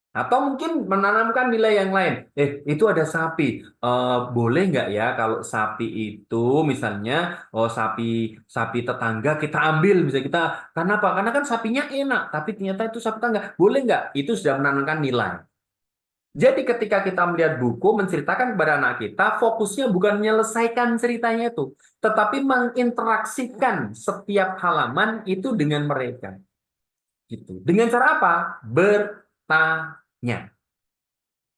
atau mungkin menanamkan nilai yang lain. Itu ada sapi. Boleh nggak ya kalau sapi itu misalnya, oh sapi sapi tetangga kita ambil, bisa kita. Karena apa? Karena kan sapinya enak, tapi ternyata itu sapi tetangga. Boleh nggak? Itu sudah menanamkan nilai. Jadi ketika kita melihat buku menceritakan kepada anak kita, fokusnya bukan menyelesaikan ceritanya itu, tetapi menginteraksikan setiap halaman itu dengan mereka. Gitu. Dengan cara apa? Bertanya.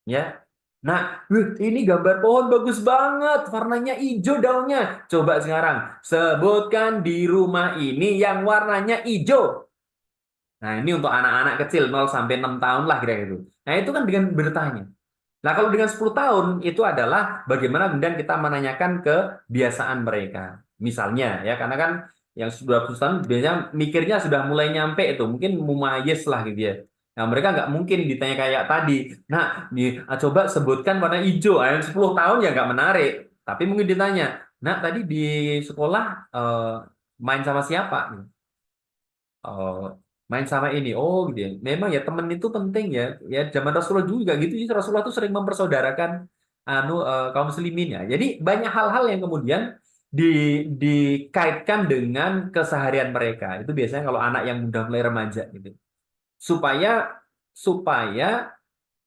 Ya. Nah, ini gambar pohon bagus banget, warnanya hijau daunnya. Coba sekarang sebutkan di rumah ini yang warnanya hijau. Nah, ini untuk anak-anak kecil 0 sampai 6 tahun lah kira-kira itu. Nah, itu kan dengan bertanya. Nah, kalau dengan 10 tahun itu adalah bagaimana kemudian kita menanyakan kebiasaan mereka. Misalnya ya, karena kan yang sudah 10 tahun biasanya mikirnya sudah mulai nyampe itu, mungkin mumayyiz lah gitu ya. Nah, mereka nggak mungkin ditanya kayak tadi. Nah, coba sebutkan warna hijau. Nah, yang 10 tahun ya nggak menarik. Tapi mungkin ditanya, nah tadi di sekolah main sama siapa? Oh, main sama ini. Oh, gitu ya. Memang ya temen itu penting ya. Ya zaman Rasulullah juga gitu. Jadi Rasulullah tuh sering mempersaudarakan kaum muslimin ya. Jadi banyak hal-hal yang kemudian di, dikaitkan dengan keseharian mereka. Itu biasanya kalau anak yang udah mulai remaja gitu. Supaya supaya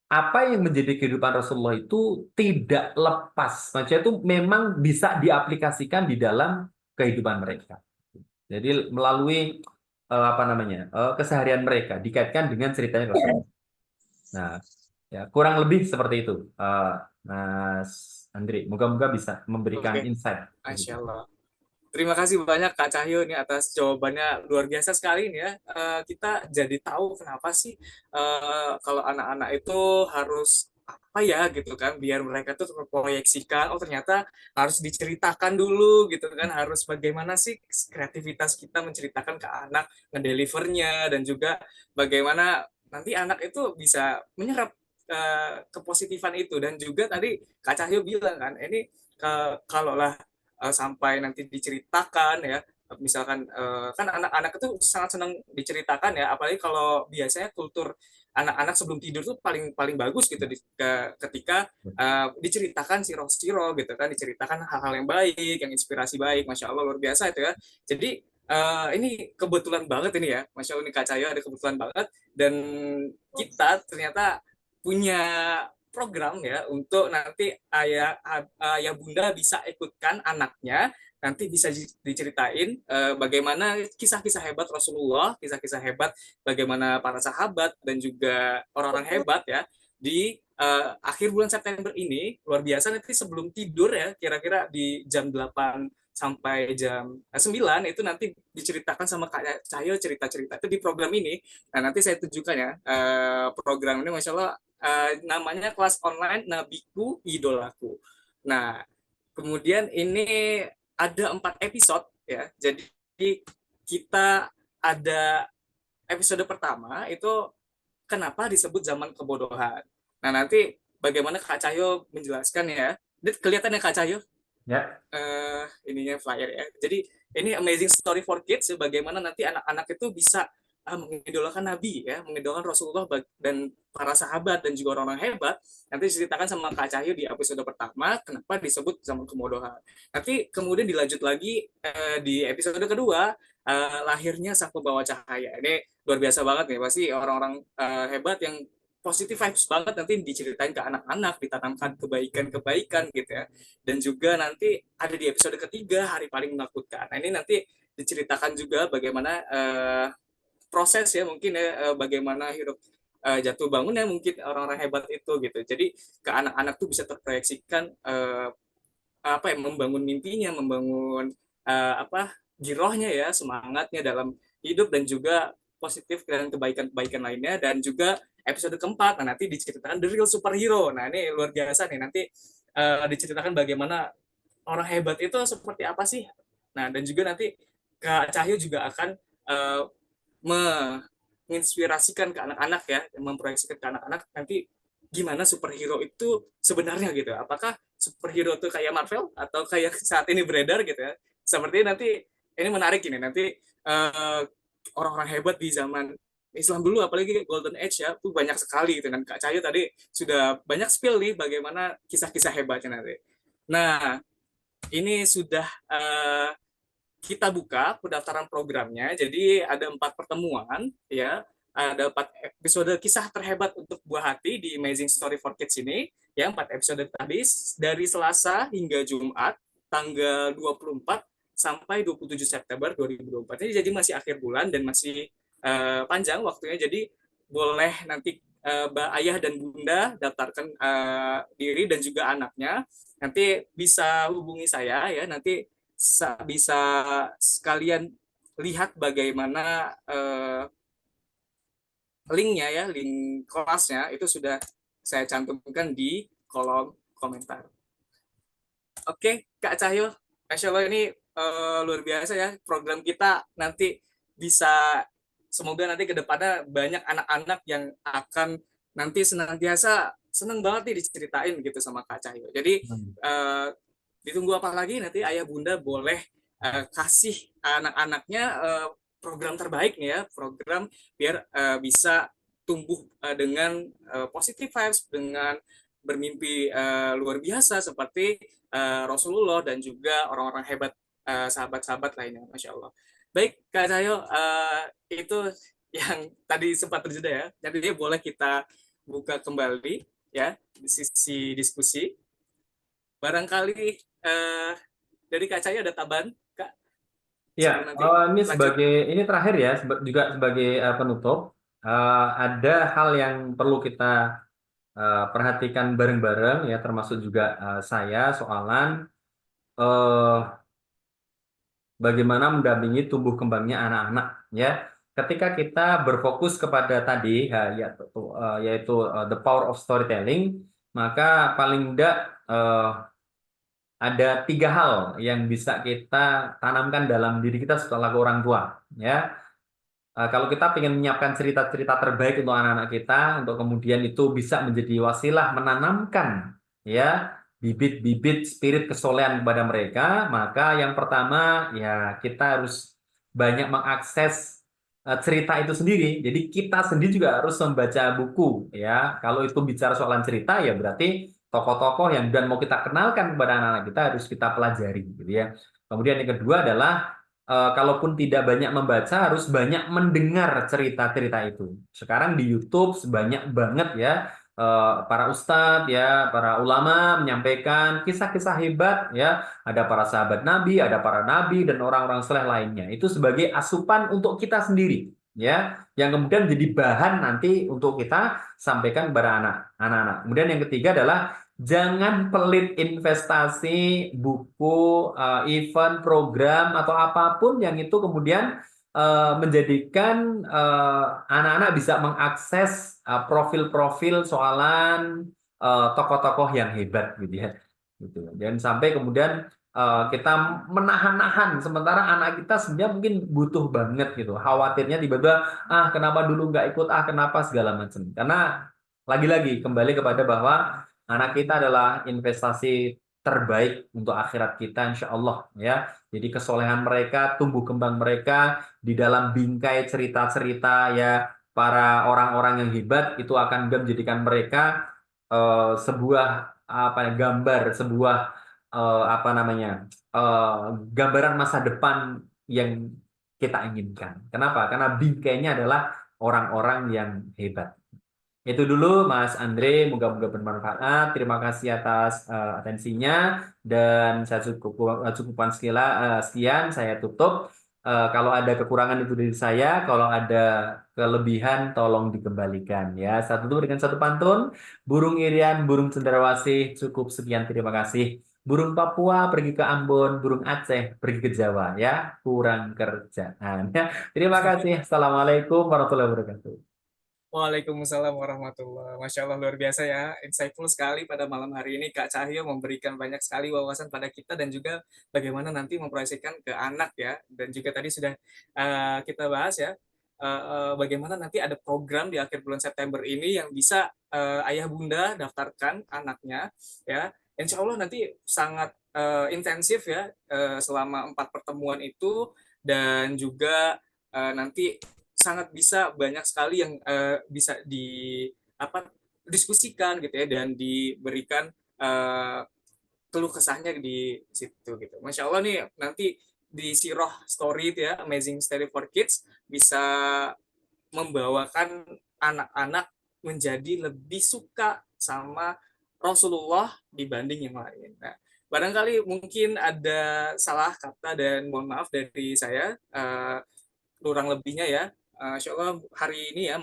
apa yang menjadi kehidupan Rasulullah itu tidak lepas. Maksudnya itu memang bisa diaplikasikan di dalam kehidupan mereka. Jadi melalui apa namanya keseharian mereka dikaitkan dengan ceritanya Rasulullah. Nah, ya kurang lebih seperti itu, Mas Andri. Moga-moga bisa memberikan Oke, insight. Masya Allah. Terima kasih banyak Kak Cahyo nih atas jawabannya luar biasa sekali nih ya. Kita jadi tahu kenapa sih kalau anak-anak itu harus apa ya gitu kan biar mereka tuh terproyeksikan. Oh ternyata harus diceritakan dulu gitu kan. Harus bagaimana sih kreativitas kita menceritakan ke anak, ngedelivernya dan juga bagaimana nanti anak itu bisa menyerap kepositifan itu dan juga tadi Kak Cahyo bilang kan ini kalau lah sampai nanti diceritakan ya misalkan kan anak-anak itu sangat senang diceritakan ya apalagi kalau biasanya kultur anak-anak sebelum tidur tuh paling paling bagus gitu ketika diceritakan siro gitu kan diceritakan hal-hal yang baik yang inspirasi baik masya Allah luar biasa itu ya jadi ini kebetulan banget ini ya masya Allah ini Kak Cahyo ada kebetulan banget dan kita ternyata punya program ya untuk nanti ayah bunda bisa ikutkan anaknya nanti bisa diceritain bagaimana kisah-kisah hebat Rasulullah, kisah-kisah hebat bagaimana para sahabat dan juga orang-orang hebat ya di akhir bulan September ini luar biasa nanti sebelum tidur ya kira-kira di jam 8 sampai jam 9 itu nanti diceritakan sama Kak Cahyo cerita-cerita itu di program ini. Nah, nanti saya tunjukkan ya program ini Masya Allah namanya kelas online Nabiku Idolaku. Nah, kemudian ini ada 4 episode ya. Jadi kita ada episode pertama itu kenapa disebut zaman kebodohan. Nah, nanti bagaimana Kak Cahyo menjelaskan ya. Kelihatan ya Kak Cahyo? Ya. Ininya flyer ya. Jadi ini amazing story for kids bagaimana nanti anak-anak itu bisa mengidolakan Nabi ya, mengidolakan Rasulullah dan para sahabat dan juga orang-orang hebat. Nanti diceritakan sama Kak Cahyo di episode pertama kenapa disebut zaman kebodohan. Nanti kemudian dilanjut lagi di episode kedua lahirnya sang pembawa cahaya. Ini luar biasa banget nih pasti orang-orang hebat yang positif vibes banget nanti diceritain ke anak-anak, ditanamkan kebaikan-kebaikan gitu ya. Dan juga nanti ada di episode ketiga hari paling menakutkan. Nah ini nanti diceritakan juga bagaimana proses ya mungkin ya bagaimana hidup jatuh bangunnya mungkin orang-orang hebat itu gitu. Jadi ke anak-anak tuh bisa terproyeksikan apa ya, membangun mimpinya, membangun girohnya ya, semangatnya dalam hidup, dan juga positif dan kebaikan-kebaikan lainnya. Dan juga episode keempat, nah nanti diceritakan the real superhero. Nah ini luar biasa nih, nanti diceritakan bagaimana orang hebat itu seperti apa sih. Nah dan juga nanti Kak Cahyo juga akan menginspirasikan ke anak-anak ya, memproyeksikan ke anak-anak nanti gimana superhero itu sebenarnya gitu. Apakah superhero itu kayak Marvel atau kayak saat ini beredar gitu ya. Seperti nanti ini menarik ini, nanti orang-orang hebat di zaman Islam dulu, apalagi Golden Age ya, itu banyak sekali gitu. Dan Kak Cahyo tadi sudah banyak spill nih bagaimana kisah-kisah hebatnya nanti. Nah, ini sudah kita buka pendaftaran programnya. Jadi ada 4 pertemuan ya. Ada 4 episode kisah terhebat untuk buah hati di Amazing Story for Kids ini. Ya, 4 episode tadi dari Selasa hingga Jumat tanggal 24 sampai 27 September 2024. Jadi masih akhir bulan dan masih panjang waktunya. Jadi boleh nanti ayah dan bunda daftarkan diri dan juga anaknya. Nanti bisa hubungi saya ya. Nanti bisa sekalian lihat bagaimana linknya ya, link kelasnya itu sudah saya cantumkan di kolom komentar. Oke, Kak Cahyo, Masya Allah ini luar biasa ya program kita. Nanti bisa, semoga nanti ke depannya banyak anak-anak yang akan nanti senantiasa seneng banget nih diceritain gitu sama Kak Cahyo. Jadi ditunggu apa lagi, nanti ayah bunda boleh kasih anak-anaknya program terbaik nih ya, program biar bisa tumbuh dengan positive vibes, dengan bermimpi luar biasa seperti Rasulullah dan juga orang-orang hebat, sahabat-sahabat lainnya. Masya Allah. Baik Kak Cahyo, itu yang tadi sempat terjeda ya, nanti dia boleh kita buka kembali ya di sisi diskusi. Barangkali dari Kak Cahyo ada tambahan, Kak? Ya, ini ini terakhir ya, juga sebagai penutup, ada hal yang perlu kita perhatikan bareng-bareng ya, termasuk juga saya, soalan bagaimana mendampingi tumbuh kembangnya anak-anak ya. Ketika kita berfokus kepada tadi yaitu the power of storytelling, maka paling tidak ada 3 hal yang bisa kita tanamkan dalam diri kita setelah orang tua ya. Kalau kita ingin menyiapkan cerita-cerita terbaik untuk anak-anak kita, untuk kemudian itu bisa menjadi wasilah menanamkan ya bibit-bibit spirit kesolehan kepada mereka, maka yang pertama ya kita harus banyak mengakses cerita itu sendiri. Jadi kita sendiri juga harus membaca buku ya. Kalau itu bicara soal cerita ya berarti tokoh-tokoh yang dan mau kita kenalkan kepada anak-anak kita harus kita pelajari gitu ya. Kemudian yang kedua adalah kalaupun tidak banyak membaca, harus banyak mendengar cerita-cerita itu. Sekarang di YouTube sebanyak banget ya para ustadz ya, para ulama menyampaikan kisah-kisah hebat ya. Ada para sahabat Nabi, ada para nabi dan orang-orang saleh lainnya. Itu sebagai asupan untuk kita sendiri ya, yang kemudian jadi bahan nanti untuk kita sampaikan kepada anak-anak. Kemudian yang ketiga adalah jangan pelit investasi, buku, event, program, atau apapun yang itu kemudian menjadikan anak-anak bisa mengakses profil-profil soalan tokoh-tokoh yang hebat gitu ya. Gitu. Jangan sampai kemudian kita menahan-nahan sementara anak kita sebenarnya mungkin butuh banget gitu. Khawatirnya tiba-tiba kenapa dulu nggak ikut, kenapa segala macam. Karena lagi-lagi kembali kepada bahwa anak kita adalah investasi terbaik untuk akhirat kita, insya Allah ya. Jadi kesolehan mereka, tumbuh kembang mereka di dalam bingkai cerita-cerita ya para orang-orang yang hebat itu akan menjadikan mereka sebuah gambar, sebuah gambaran masa depan yang kita inginkan. Kenapa? Karena bingkainya adalah orang-orang yang hebat. Itu dulu Mas Andre, moga-moga bermanfaat. Terima kasih atas atensinya dan saya cukupkan sekian, saya tutup. Kalau ada kekurangan itu dari saya, kalau ada kelebihan tolong dikembalikan ya. Satu tutur dengan satu pantun. Burung irian, burung cendrawasih, cukup sekian terima kasih. Burung Papua pergi ke Ambon, burung Aceh pergi ke Jawa ya. Kurang kerjaan ya. Terima kasih. Assalamualaikum warahmatullahi wabarakatuh. Waalaikumsalam warahmatullahi. Masya Allah luar biasa ya, insightful sekali pada malam hari ini Kak Cahyo memberikan banyak sekali wawasan pada kita dan juga bagaimana nanti memproyeksikan ke anak ya. Dan juga tadi sudah kita bahas ya, bagaimana nanti ada program di akhir bulan September ini yang bisa ayah bunda daftarkan anaknya ya. Insya Allah nanti sangat intensif ya selama 4 pertemuan itu, dan juga nanti sangat bisa banyak sekali yang bisa diskusikan gitu ya, dan diberikan keluh kesahnya di situ gitu. Masya Allah nih nanti di Siroh Story itu ya, Amazing Story for Kids, bisa membawakan anak-anak menjadi lebih suka sama Rasulullah dibanding yang lain. Nah, barangkali mungkin ada salah kata dan mohon maaf dari saya, kurang lebihnya ya. Insya Allah hari ini ya,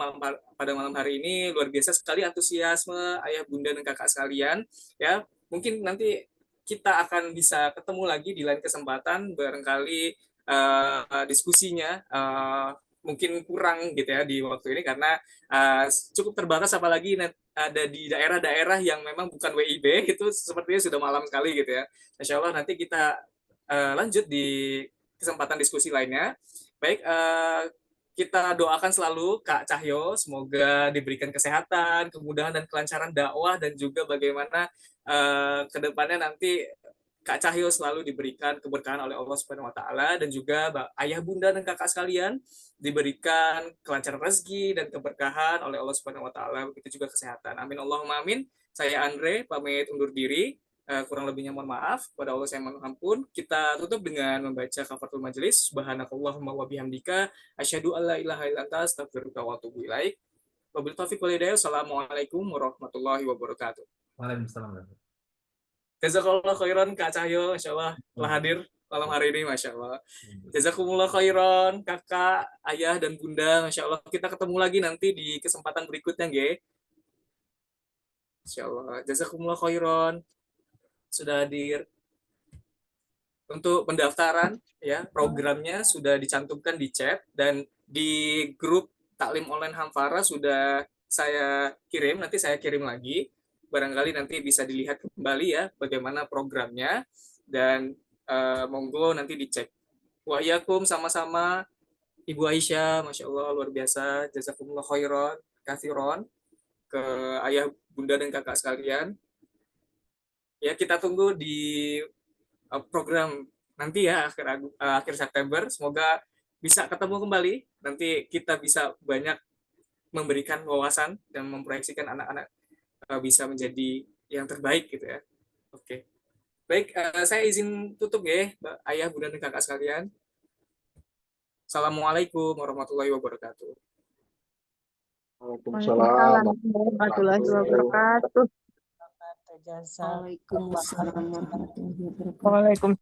pada malam hari ini luar biasa sekali antusiasme ayah bunda dan kakak sekalian ya. Mungkin nanti kita akan bisa ketemu lagi di lain kesempatan, barangkali diskusinya mungkin kurang gitu ya di waktu ini karena cukup terbatas, apalagi ada di daerah-daerah yang memang bukan WIB itu sepertinya sudah malam sekali gitu ya. Insya Allah nanti kita lanjut di kesempatan diskusi lainnya. Baik, kita doakan selalu Kak Cahyo, semoga diberikan kesehatan, kemudahan dan kelancaran dakwah, dan juga bagaimana ke depannya nanti Kak Cahyo selalu diberikan keberkahan oleh Allah Subhanahu wa taala, dan juga ayah bunda dan kakak sekalian diberikan kelancaran rezeki dan keberkahan oleh Allah Subhanahu wa taala, begitu juga kesehatan. Amin Allahumma amin. Saya Andre pamit undur diri. Kurang lebihnya mohon maaf, kepada Allah saya mohon ampun. Kita tutup dengan membaca kafaratul majelis. Subhanakallahumma wa bihamdika asyhadu alla ilaha illa anta astaghfiruka wa atubu ilaik. Wabillahi taufiq wal hidayah. Assalamualaikum warahmatullahi wabarakatuh. Waalaikumsalam. Jazakallah khairan Kak Cahyo, Masya Allah telah hadir malam hari ini, Masya Allah. Jazakumullah khairan kakak, ayah, dan bunda, Masya Allah. Kita ketemu lagi nanti di kesempatan berikutnya, Nge. Masya Allah. Jazakumullah khairan sudah hadir. Untuk pendaftaran ya, programnya sudah dicantumkan di chat, dan di grup Taklim Online Hamfara sudah saya kirim, nanti saya kirim lagi. Barangkali nanti bisa dilihat kembali ya bagaimana programnya, dan monggo nanti dicek. Wa'alaikum sama-sama Ibu Aisyah, Masya Allah luar biasa, jazakumullah khairan kathiron, ke ayah bunda dan kakak sekalian. Ya, kita tunggu di program nanti ya akhir September. Semoga bisa ketemu kembali. Nanti kita bisa banyak memberikan wawasan dan memproyeksikan anak-anak bisa menjadi yang terbaik gitu ya. Oke. Baik, saya izin tutup ya, ayah, bunda, dan kakak sekalian. Assalamualaikum warahmatullahi wabarakatuh. Waalaikumsalam warahmatullahi wabarakatuh. Waalaikumsalam warahmatullahi wabarakatuh. Waalaikumsalam.